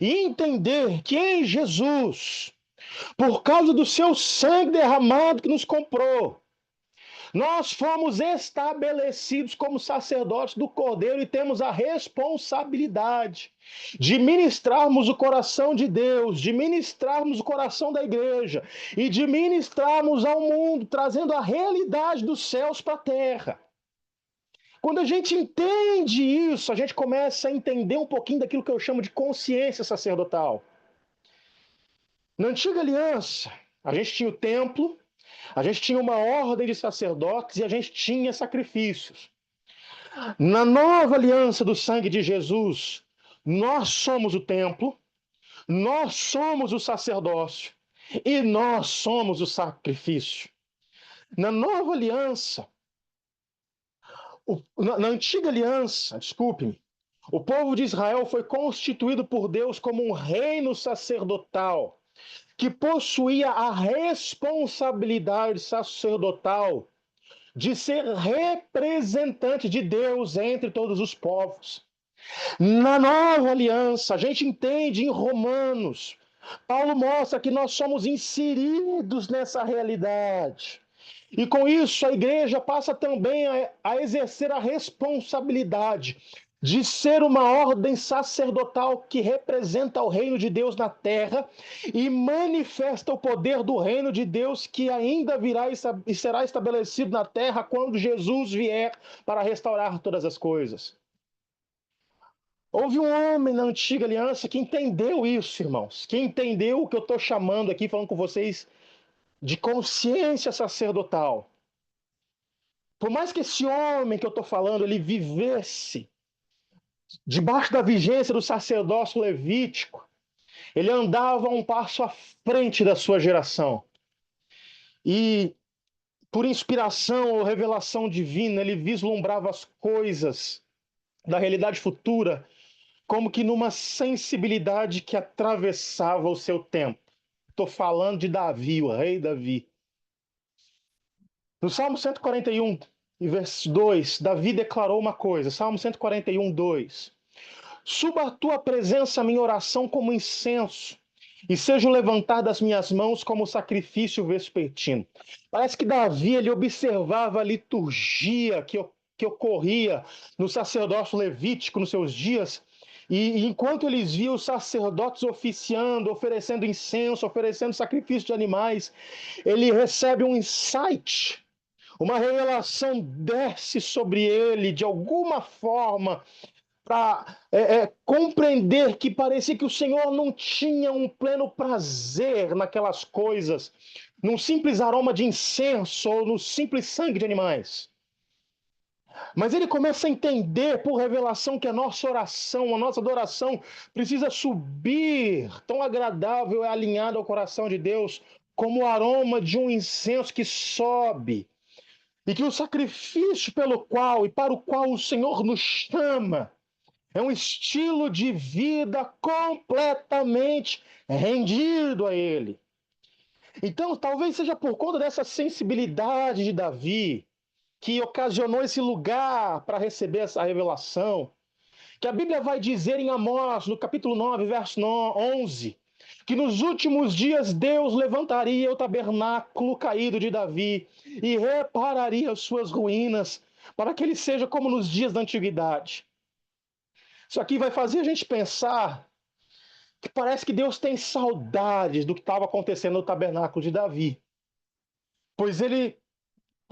Speaker 1: e entender que em Jesus, por causa do seu sangue derramado que nos comprou, nós fomos estabelecidos como sacerdotes do Cordeiro e temos a responsabilidade de ministrarmos o coração de Deus, de ministrarmos o coração da igreja e de ministrarmos ao mundo, trazendo a realidade dos céus para a terra. Quando a gente entende isso, a gente começa a entender um pouquinho daquilo que eu chamo de consciência sacerdotal. Na antiga aliança, a gente tinha o templo, a gente tinha uma ordem de sacerdotes e a gente tinha sacrifícios. Na nova aliança do sangue de Jesus, nós somos o templo, nós somos o sacerdócio e nós somos o sacrifício. Na nova aliança, na antiga aliança, desculpe-me, o povo de Israel foi constituído por Deus como um reino sacerdotal, que possuía a responsabilidade sacerdotal de ser representante de Deus entre todos os povos. Na nova aliança, a gente entende em Romanos, Paulo mostra que nós somos inseridos nessa realidade. E com isso, a igreja passa também a exercer a responsabilidade de ser uma ordem sacerdotal que representa o reino de Deus na terra e manifesta o poder do reino de Deus que ainda virá e será estabelecido na terra quando Jesus vier para restaurar todas as coisas. Houve um homem na antiga aliança que entendeu isso, irmãos, que entendeu o que eu estou chamando aqui, falando com vocês, de consciência sacerdotal. Por mais que esse homem que eu estou falando, ele vivesse debaixo da vigência do sacerdócio levítico, ele andava um passo à frente da sua geração. E, por inspiração ou revelação divina, ele vislumbrava as coisas da realidade futura como que numa sensibilidade que atravessava o seu tempo. Estou falando de Davi, o rei Davi. No Salmo 141, verso 2, Davi declarou uma coisa. Salmo 141, 2. Suba a tua presença a minha oração como incenso, e seja o levantar das minhas mãos como sacrifício vespertino. Parece que Davi ele observava a liturgia que ocorria no sacerdócio levítico nos seus dias, e enquanto eles viam os sacerdotes oficiando, oferecendo incenso, oferecendo sacrifício de animais, ele recebe um insight, uma revelação desce sobre ele de alguma forma, para compreender que parecia que o Senhor não tinha um pleno prazer naquelas coisas, num simples aroma de incenso ou no simples sangue de animais. Mas ele começa a entender por revelação que a nossa oração, a nossa adoração precisa subir, tão agradável e alinhada ao coração de Deus, como o aroma de um incenso que sobe. E que o sacrifício pelo qual e para o qual o Senhor nos chama é um estilo de vida completamente rendido a Ele. Então, talvez seja por conta dessa sensibilidade de Davi que ocasionou esse lugar para receber essa revelação, que a Bíblia vai dizer em Amós, no capítulo 9, verso 11, que nos últimos dias Deus levantaria o tabernáculo caído de Davi e repararia as suas ruínas, para que ele seja como nos dias da antiguidade. Isso aqui vai fazer a gente pensar que parece que Deus tem saudades do que estava acontecendo no tabernáculo de Davi. Pois ele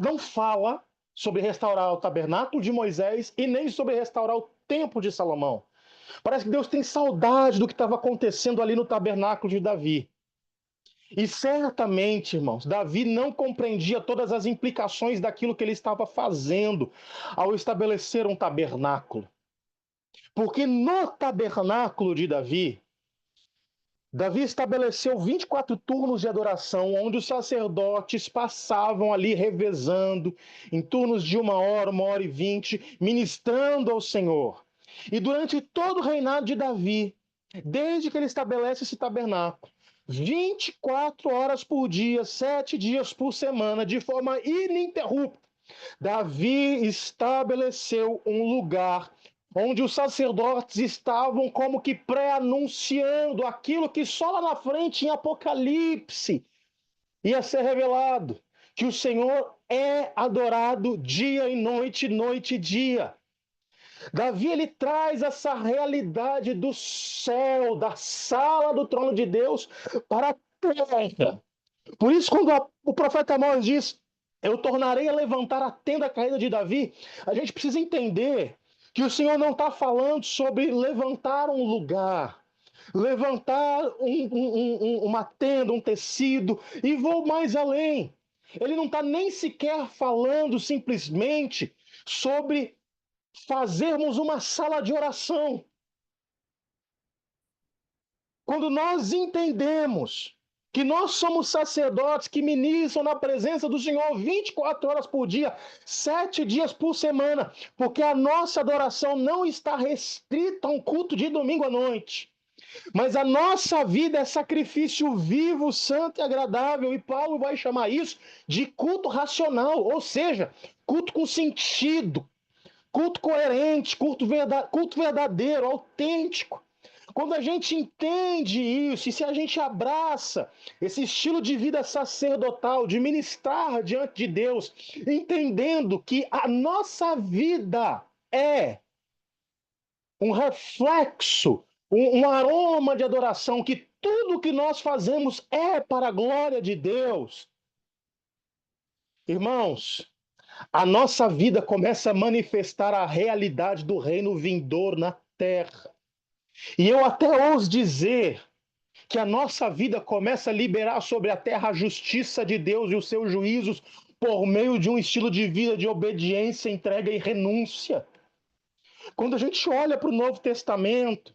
Speaker 1: não fala sobre restaurar o tabernáculo de Moisés e nem sobre restaurar o templo de Salomão. Parece que Deus tem saudade do que estava acontecendo ali no tabernáculo de Davi. E certamente, irmãos, Davi não compreendia todas as implicações daquilo que ele estava fazendo ao estabelecer um tabernáculo. Porque no tabernáculo de Davi, Davi estabeleceu 24 turnos de adoração, onde os sacerdotes passavam ali revezando, em turnos de 1 hora e 20, ministrando ao Senhor. E durante todo o reinado de Davi, desde que ele estabelece esse tabernáculo, 24 horas por dia, 7 dias por semana, de forma ininterrupta, Davi estabeleceu um lugar onde os sacerdotes estavam como que pré-anunciando aquilo que só lá na frente, em Apocalipse, ia ser revelado, que o Senhor é adorado dia e noite, noite e dia. Davi, ele traz essa realidade do céu, da sala do trono de Deus para a terra. Por isso, quando o profeta Amós diz, eu tornarei a levantar a tenda caída de Davi, a gente precisa entender que o Senhor não está falando sobre levantar um lugar, levantar uma tenda, um tecido, e vou mais além. Ele não está nem sequer falando simplesmente sobre fazermos uma sala de oração. Quando nós entendemos que nós somos sacerdotes que ministram na presença do Senhor 24 horas por dia, 7 dias por semana, porque a nossa adoração não está restrita a um culto de domingo à noite, mas a nossa vida é sacrifício vivo, santo e agradável, e Paulo vai chamar isso de culto racional, ou seja, culto com sentido, culto coerente, culto verdadeiro, autêntico. Quando a gente entende isso, e se a gente abraça esse estilo de vida sacerdotal, de ministrar diante de Deus, entendendo que a nossa vida é um reflexo, um aroma de adoração, que tudo que nós fazemos é para a glória de Deus. Irmãos, a nossa vida começa a manifestar a realidade do reino vindouro na terra. E eu até ouso dizer que a nossa vida começa a liberar sobre a terra a justiça de Deus e os seus juízos por meio de um estilo de vida de obediência, entrega e renúncia. Quando a gente olha para o Novo Testamento,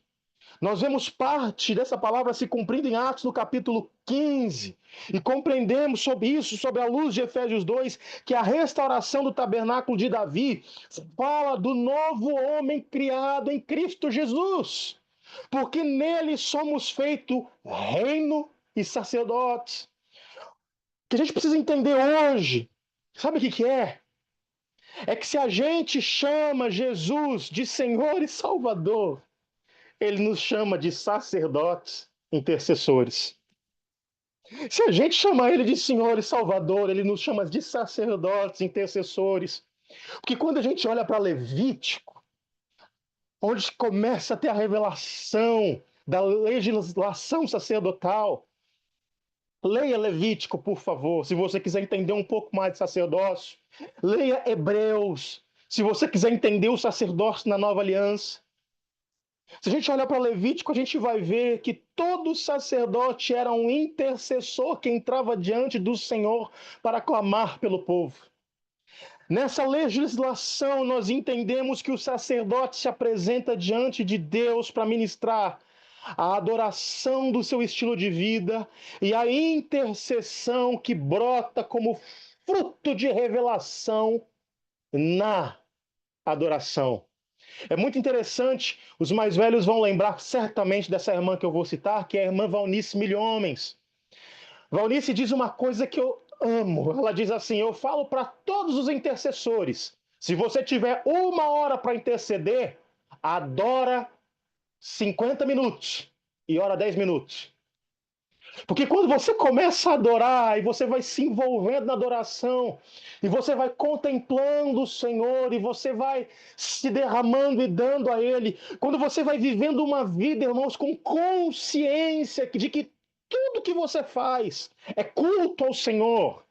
Speaker 1: nós vemos parte dessa palavra se cumprindo em Atos no capítulo 15 e compreendemos sobre isso, sobre a luz de Efésios 2, que a restauração do tabernáculo de Davi fala do novo homem criado em Cristo Jesus, porque nele somos feitos reino e sacerdotes. O que a gente precisa entender hoje, sabe o que é? É que se a gente chama Jesus de Senhor e Salvador, ele nos chama de sacerdotes intercessores. Se a gente chama ele de Senhor e Salvador, ele nos chama de sacerdotes intercessores. Porque quando a gente olha para Levítico, onde começa a ter a revelação da legislação sacerdotal, leia Levítico, por favor, se você quiser entender um pouco mais de sacerdócio. Leia Hebreus, se você quiser entender o sacerdócio na nova aliança. Se a gente olhar para Levítico, a gente vai ver que todo sacerdote era um intercessor que entrava diante do Senhor para clamar pelo povo. Nessa legislação, nós entendemos que o sacerdote se apresenta diante de Deus para ministrar a adoração do seu estilo de vida e a intercessão que brota como fruto de revelação na adoração. É muito interessante, os mais velhos vão lembrar certamente dessa irmã que eu vou citar, que é a irmã Valnice Milhomens. Valnice diz uma coisa que eu amo. Ela diz assim: eu falo para todos os intercessores, se você tiver 1 hora para interceder, adora 50 minutos e ora 10 minutos. Porque quando você começa a adorar e você vai se envolvendo na adoração, e você vai contemplando o Senhor, e você vai se derramando e dando a Ele, quando você vai vivendo uma vida, irmãos, com consciência de que tudo que você faz é culto ao Senhor,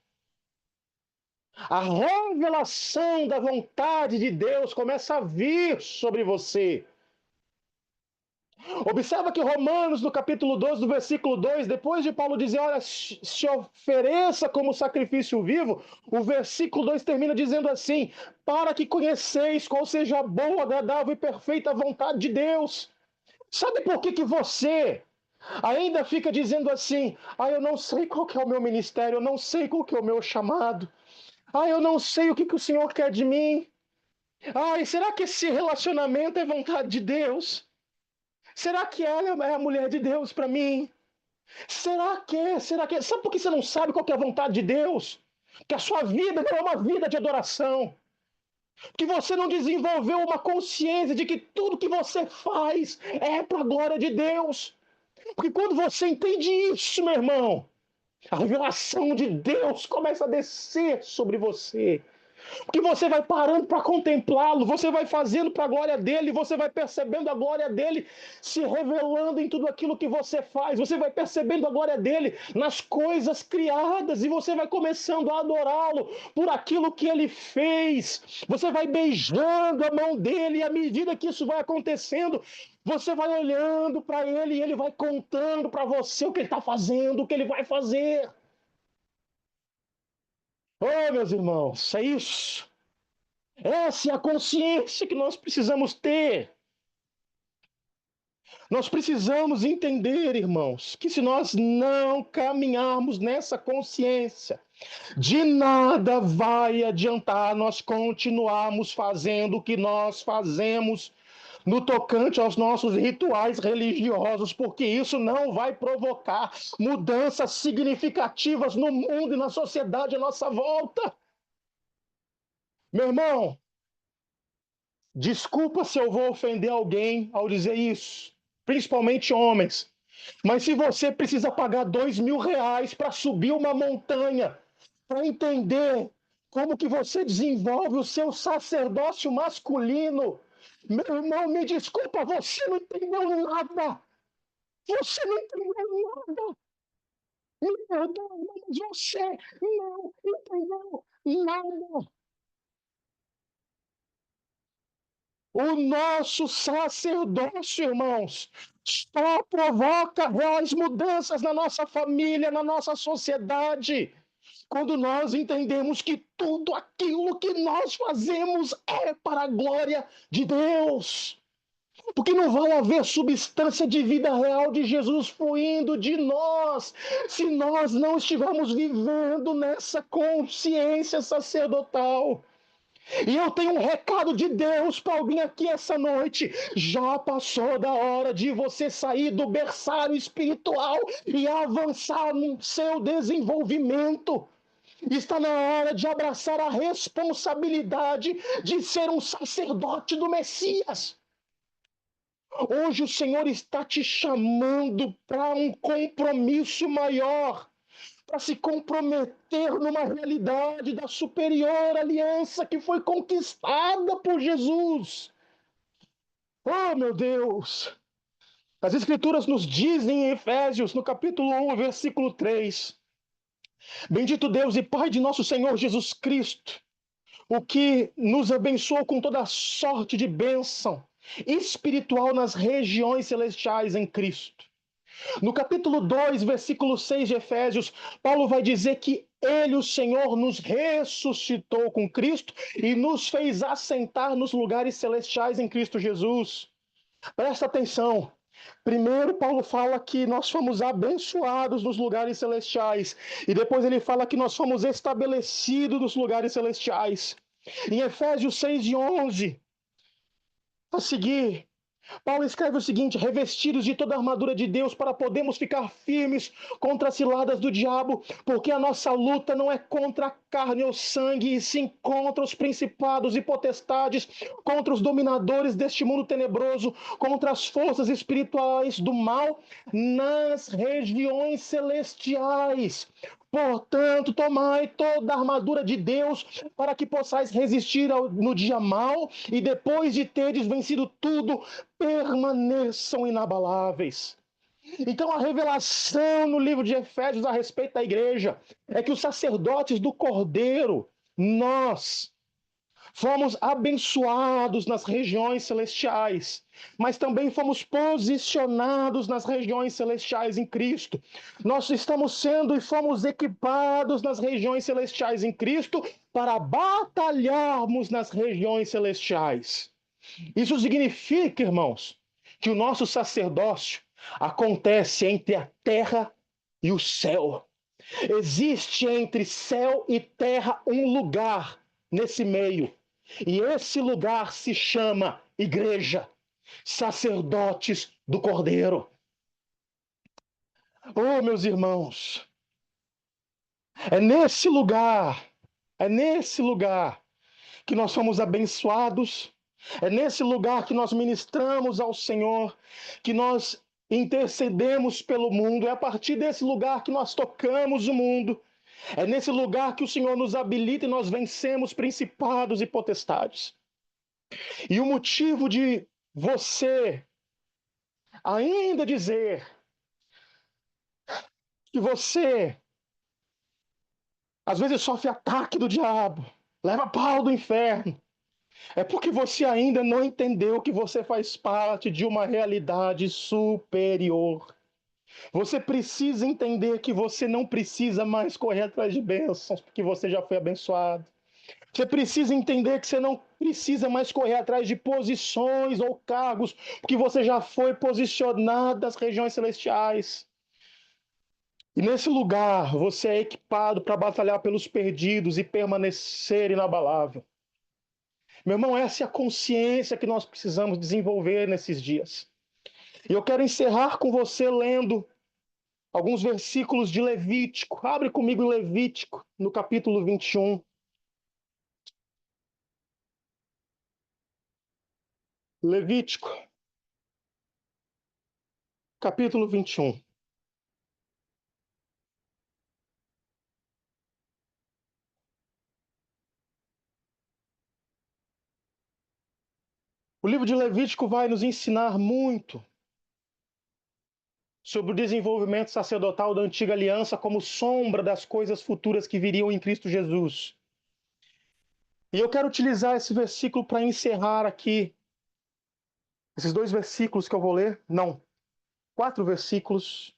Speaker 1: a revelação da vontade de Deus começa a vir sobre você. Observa que Romanos, no capítulo 12, do versículo 2, depois de Paulo dizer, olha, se ofereça como sacrifício vivo, o versículo 2 termina dizendo assim, para que conheceis qual seja a boa, agradável e perfeita vontade de Deus. Sabe por que você ainda fica dizendo assim, eu não sei qual que é o meu ministério, eu não sei qual que é o meu chamado, eu não sei o que o Senhor quer de mim, e será que esse relacionamento é vontade de Deus? Será que ela é a mulher de Deus para mim? Será que é? Será que é? Sabe por que você não sabe qual que é a vontade de Deus? Que a sua vida não é uma vida de adoração. Que você não desenvolveu uma consciência de que tudo que você faz é para a glória de Deus. Porque quando você entende isso, meu irmão, a revelação de Deus começa a descer sobre você. Que você vai parando para contemplá-lo, você vai fazendo para a glória dele, você vai percebendo a glória dele se revelando em tudo aquilo que você faz, você vai percebendo a glória dele nas coisas criadas e você vai começando a adorá-lo por aquilo que ele fez, você vai beijando a mão dele e à medida que isso vai acontecendo, você vai olhando para ele e ele vai contando para você o que ele está fazendo, o que ele vai fazer. Oh, meus irmãos, é isso. Essa é a consciência que nós precisamos ter. Nós precisamos entender, irmãos, que se nós não caminharmos nessa consciência, de nada vai adiantar nós continuarmos fazendo o que nós fazemos no tocante aos nossos rituais religiosos, porque isso não vai provocar mudanças significativas no mundo e na sociedade à nossa volta. Meu irmão, desculpa se eu vou ofender alguém ao dizer isso, principalmente homens, mas se você precisa pagar R$ 2.000 para subir uma montanha, para entender como que você desenvolve o seu sacerdócio masculino, Meu irmão, me desculpa, você não entendeu nada. Você não entendeu nada. Me perdoa, mas você não entendeu nada. O nosso sacerdócio, irmãos, só provoca reais mudanças na nossa família, na nossa sociedade, quando nós entendemos que tudo aquilo que nós fazemos é para a glória de Deus. Porque não vai haver substância de vida real de Jesus fluindo de nós se nós não estivermos vivendo nessa consciência sacerdotal. E eu tenho um recado de Deus para alguém aqui essa noite. Já passou da hora de você sair do berçário espiritual e avançar no seu desenvolvimento. Está na hora de abraçar a responsabilidade de ser um sacerdote do Messias. Hoje o Senhor está te chamando para um compromisso maior, para se comprometer numa realidade da superior aliança que foi conquistada por Jesus. Oh, meu Deus! As Escrituras nos dizem em Efésios, no capítulo 1, versículo 3: Bendito Deus e Pai de nosso Senhor Jesus Cristo, o que nos abençoou com toda sorte de bênção espiritual nas regiões celestiais em Cristo. No capítulo 2, versículo 6 de Efésios, Paulo vai dizer que ele, o Senhor, nos ressuscitou com Cristo e nos fez assentar nos lugares celestiais em Cristo Jesus. Presta atenção. Primeiro, Paulo fala que nós fomos abençoados nos lugares celestiais. E depois ele fala que nós fomos estabelecidos nos lugares celestiais. Em Efésios 6 e 11, a seguir, Paulo escreve o seguinte: revestidos de toda a armadura de Deus para podermos ficar firmes contra as ciladas do diabo, porque a nossa luta não é contra a carne ou sangue, e sim contra os principados e potestades, contra os dominadores deste mundo tenebroso, contra as forças espirituais do mal nas regiões celestiais. Portanto, tomai toda a armadura de Deus para que possais resistir no dia mau e depois de teres vencido tudo, permaneçam inabaláveis. Então, a revelação no livro de Efésios a respeito da igreja é que os sacerdotes do Cordeiro, nós, fomos abençoados nas regiões celestiais, mas também fomos posicionados nas regiões celestiais em Cristo. Nós estamos sendo e fomos equipados nas regiões celestiais em Cristo para batalharmos nas regiões celestiais. Isso significa, irmãos, que o nosso sacerdócio acontece entre a terra e o céu. Existe entre céu e terra um lugar nesse meio. E esse lugar se chama igreja, sacerdotes do Cordeiro. Oh, meus irmãos, é nesse lugar que nós somos abençoados, é nesse lugar que nós ministramos ao Senhor, que nós intercedemos pelo mundo, é a partir desse lugar que nós tocamos o mundo, é nesse lugar que o Senhor nos habilita e nós vencemos principados e potestades. E o motivo de você ainda dizer que você às vezes sofre ataque do diabo, leva pau do inferno, é porque você ainda não entendeu que você faz parte de uma realidade superior. Você precisa entender que você não precisa mais correr atrás de bênçãos, porque você já foi abençoado. Você precisa entender que você não precisa mais correr atrás de posições ou cargos, porque você já foi posicionado nas regiões celestiais. E nesse lugar você é equipado para batalhar pelos perdidos e permanecer inabalável. Meu irmão, essa é a consciência que nós precisamos desenvolver nesses dias. E eu quero encerrar com você lendo alguns versículos de Levítico. Abre comigo em Levítico, no capítulo 21. Levítico, capítulo 21. O livro de Levítico vai nos ensinar muito sobre o desenvolvimento sacerdotal da antiga aliança como sombra das coisas futuras que viriam em Cristo Jesus. E eu quero utilizar esse versículo para encerrar aqui. Esses 2 versículos que eu vou ler, não, 4 versículos,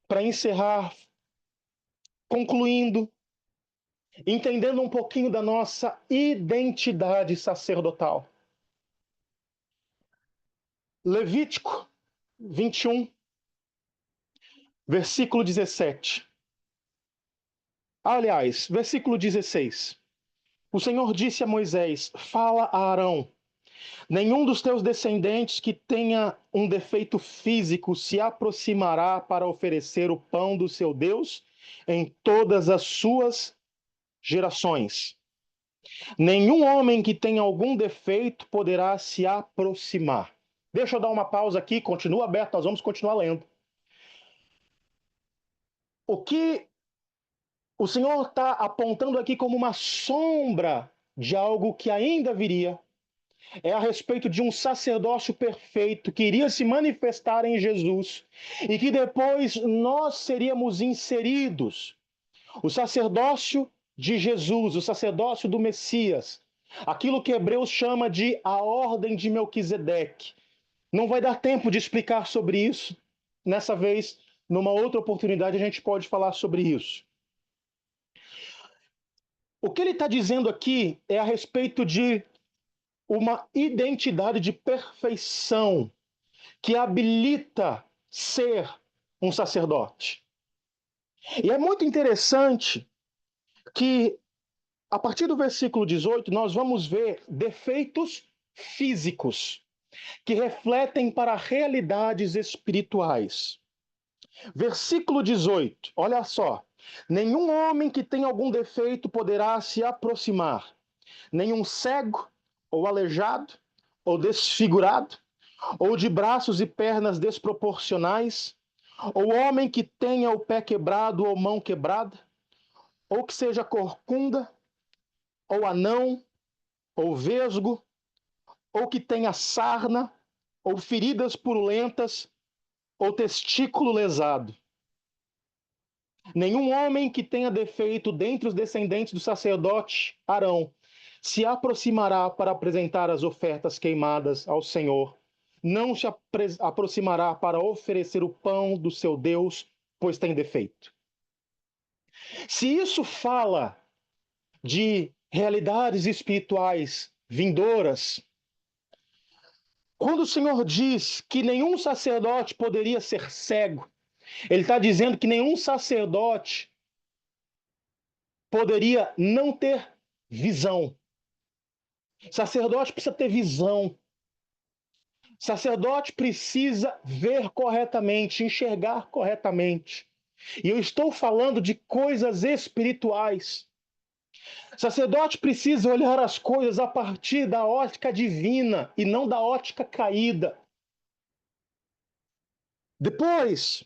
Speaker 1: para encerrar, concluindo, entendendo um pouquinho da nossa identidade sacerdotal. Levítico 21, versículo 17. Aliás, versículo 16. O Senhor disse a Moisés: fala a Arão, nenhum dos teus descendentes que tenha um defeito físico se aproximará para oferecer o pão do seu Deus em todas as suas gerações. Nenhum homem que tenha algum defeito poderá se aproximar. Deixa eu dar uma pausa aqui, continua aberto, nós vamos continuar lendo. O que o Senhor está apontando aqui como uma sombra de algo que ainda viria é a respeito de um sacerdócio perfeito que iria se manifestar em Jesus e que depois nós seríamos inseridos. O sacerdócio de Jesus, o sacerdócio do Messias, aquilo que Hebreus chama de a ordem de Melquisedeque. Não vai dar tempo de explicar sobre isso. Nessa vez, numa outra oportunidade, a gente pode falar sobre isso. O que ele está dizendo aqui é a respeito de uma identidade de perfeição que habilita ser um sacerdote. E é muito interessante que, a partir do versículo 18, nós vamos ver defeitos físicos que refletem para realidades espirituais. Versículo 18, olha só. Nenhum homem que tenha algum defeito poderá se aproximar, nenhum cego, ou aleijado, ou desfigurado, ou de braços e pernas desproporcionais, ou homem que tenha o pé quebrado ou mão quebrada, ou que seja corcunda, ou anão, ou vesgo, ou que tenha sarna, ou feridas purulentas, ou testículo lesado. Nenhum homem que tenha defeito dentre os descendentes do sacerdote Arão se aproximará para apresentar as ofertas queimadas ao Senhor. Não se aproximará para oferecer o pão do seu Deus, pois tem defeito. Se isso fala de realidades espirituais vindouras, quando o Senhor diz que nenhum sacerdote poderia ser cego, ele está dizendo que nenhum sacerdote poderia não ter visão. Sacerdote precisa ter visão. Sacerdote precisa ver corretamente, enxergar corretamente. E eu estou falando de coisas espirituais. Sacerdote precisa olhar as coisas a partir da ótica divina e não da ótica caída. Depois,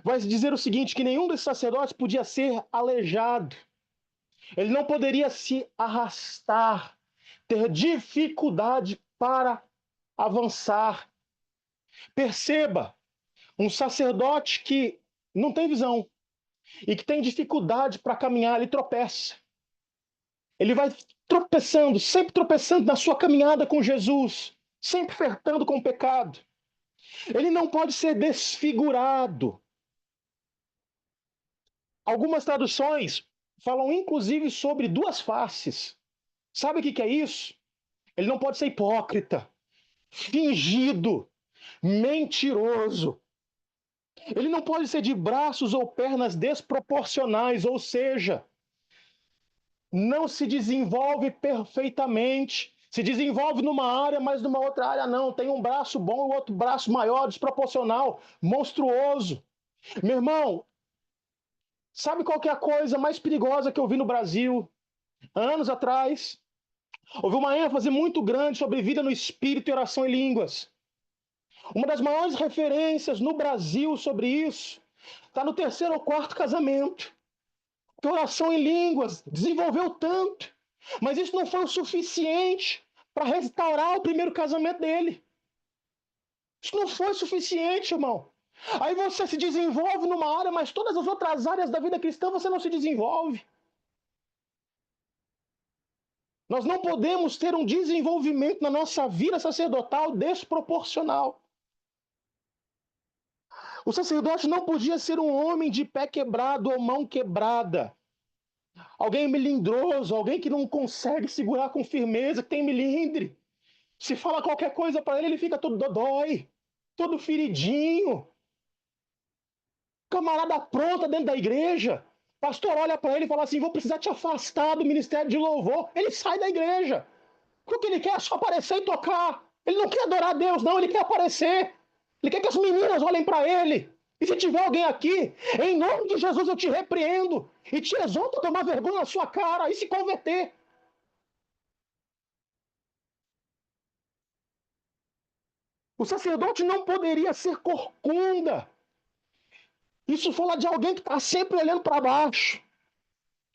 Speaker 1: vai dizer o seguinte, que nenhum desses sacerdotes podia ser aleijado. Ele não poderia se arrastar, ter dificuldade para avançar. Perceba, um sacerdote que não tem visão e que tem dificuldade para caminhar, ele tropeça. Ele vai tropeçando, sempre tropeçando na sua caminhada com Jesus, sempre flertando com o pecado. Ele não pode ser desfigurado. Algumas traduções falam inclusive sobre 2 faces. Sabe o que é isso? Ele não pode ser hipócrita, fingido, mentiroso. Ele não pode ser de braços ou pernas desproporcionais, ou seja, não se desenvolve perfeitamente. Se desenvolve numa área, mas numa outra área não. Tem um braço bom e outro braço maior, desproporcional, monstruoso. Meu irmão, sabe qual que é a coisa mais perigosa que eu vi no Brasil? Anos atrás, houve uma ênfase muito grande sobre vida no espírito e oração em línguas. Uma das maiores referências no Brasil sobre isso está no 3º ou 4º casamento. Que oração em línguas desenvolveu tanto, mas isso não foi o suficiente para restaurar o primeiro casamento dele. Isso não foi suficiente, irmão. Aí você se desenvolve numa área, mas todas as outras áreas da vida cristã você não se desenvolve. Nós não podemos ter um desenvolvimento na nossa vida sacerdotal desproporcional. O sacerdote não podia ser um homem de pé quebrado ou mão quebrada. Alguém melindroso, alguém que não consegue segurar com firmeza, que tem melindre. Se fala qualquer coisa para ele, ele fica todo dodói, todo feridinho. Camarada pronta dentro da igreja. Pastor olha para ele e fala assim: vou precisar te afastar do ministério de louvor. Ele sai da igreja. O que ele quer é só aparecer e tocar. Ele não quer adorar a Deus, não. Ele quer aparecer. Ele quer que as meninas olhem para ele. E se tiver alguém aqui, em nome de Jesus eu te repreendo e te exorto a tomar vergonha na sua cara e se converter. O sacerdote não poderia ser corcunda. Isso fala de alguém que está sempre olhando para baixo.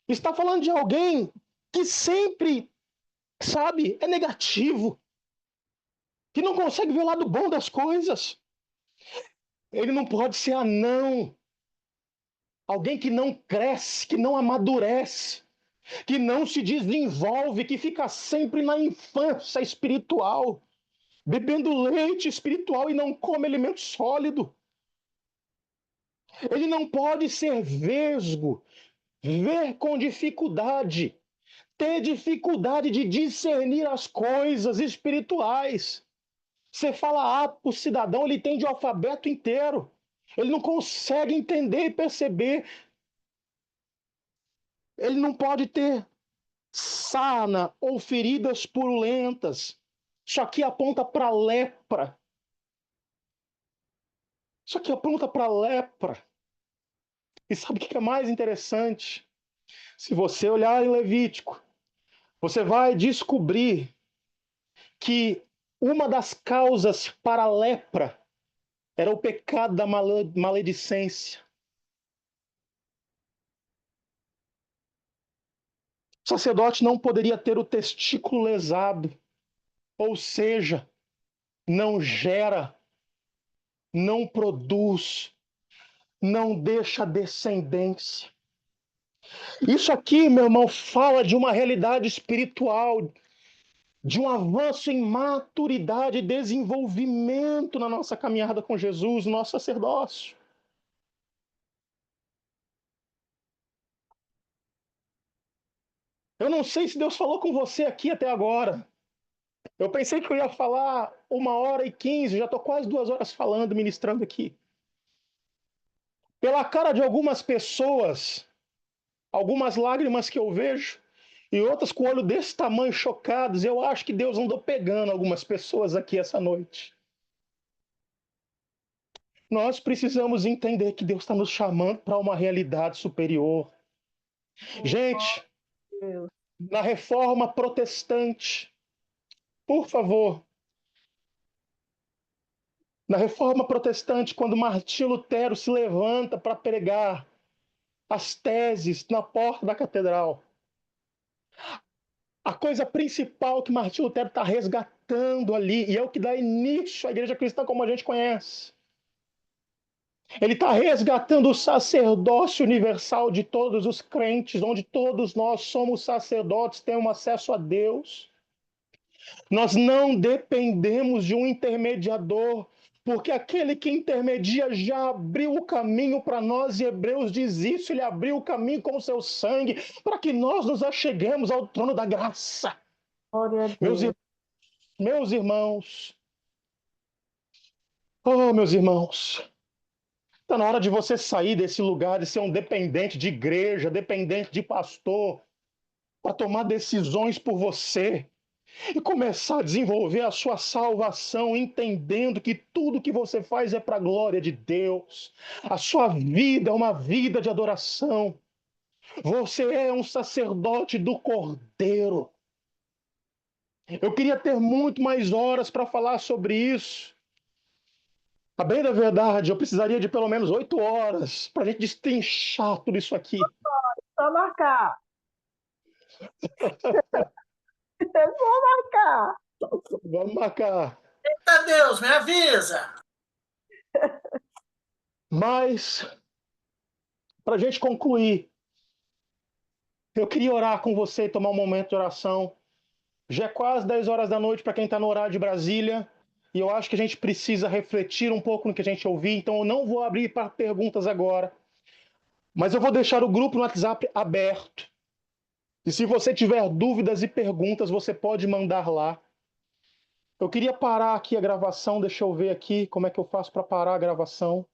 Speaker 1: Está falando de alguém que sempre, sabe, é negativo. Que não consegue ver o lado bom das coisas. Ele não pode ser anão. Alguém que não cresce, que não amadurece, que não se desenvolve, que fica sempre na infância espiritual, bebendo leite espiritual e não come alimento sólido. Ele não pode ser vesgo, ver com dificuldade, ter dificuldade de discernir as coisas espirituais. Você fala A para o cidadão, ele entende o alfabeto inteiro. Ele não consegue entender e perceber. Ele não pode ter sarna ou feridas purulentas. Isso aqui aponta para lepra. Isso aqui aponta para lepra. E sabe o que é mais interessante? Se você olhar em Levítico, você vai descobrir que uma das causas para a lepra era o pecado da maledicência. O sacerdote não poderia ter o testículo lesado, ou seja, não gera, não produz, não deixa descendência. Isso aqui, meu irmão, fala de uma realidade espiritual, de um avanço em maturidade e desenvolvimento na nossa caminhada com Jesus, no nosso sacerdócio. Eu não sei se Deus falou com você aqui até agora. Eu pensei que eu ia falar 1h15, já estou quase 2 horas falando, ministrando aqui. Pela cara de algumas pessoas, algumas lágrimas que eu vejo, e outras com o olho desse tamanho chocados, eu acho que Deus andou pegando algumas pessoas aqui essa noite. Nós precisamos entender que Deus está nos chamando para uma realidade superior. Gente, na reforma protestante, por favor, na reforma protestante, quando Martinho Lutero se levanta para pregar as teses na porta da catedral, a coisa principal que Martinho Lutero está resgatando ali, e é o que dá início à igreja cristã como a gente conhece, ele está resgatando o sacerdócio universal de todos os crentes, onde todos nós somos sacerdotes, temos acesso a Deus. Nós não dependemos de um intermediador, porque aquele que intermedia já abriu o caminho para nós, e Hebreus diz isso, ele abriu o caminho com o seu sangue, para que nós nos acheguemos ao trono da graça.
Speaker 2: Glória a
Speaker 1: Meus,
Speaker 2: Deus.
Speaker 1: meus irmãos, oh, meus irmãos, está na hora de você sair desse lugar de ser um dependente de igreja, dependente de pastor, para tomar decisões por você e começar a desenvolver a sua salvação, entendendo que tudo que você faz é para a glória de Deus. A sua vida é uma vida de adoração. Você é um sacerdote do Cordeiro. Eu queria ter muito mais horas para falar sobre isso. A bem da verdade, eu precisaria de pelo menos 8 horas para a gente destrinchar tudo isso aqui.
Speaker 2: Só marcar. É só marcar.
Speaker 1: Vamos marcar.
Speaker 3: Eita Deus, me avisa.
Speaker 1: Mas, para a gente concluir, eu queria orar com você e tomar um momento de oração. Já é quase 10 horas da noite para quem está no horário de Brasília. E eu acho que a gente precisa refletir um pouco no que a gente ouviu. Então eu não vou abrir para perguntas agora. Mas eu vou deixar o grupo no WhatsApp aberto. E se você tiver dúvidas e perguntas, você pode mandar lá. Eu queria parar aqui a gravação. Deixa eu ver aqui como é que eu faço para parar a gravação.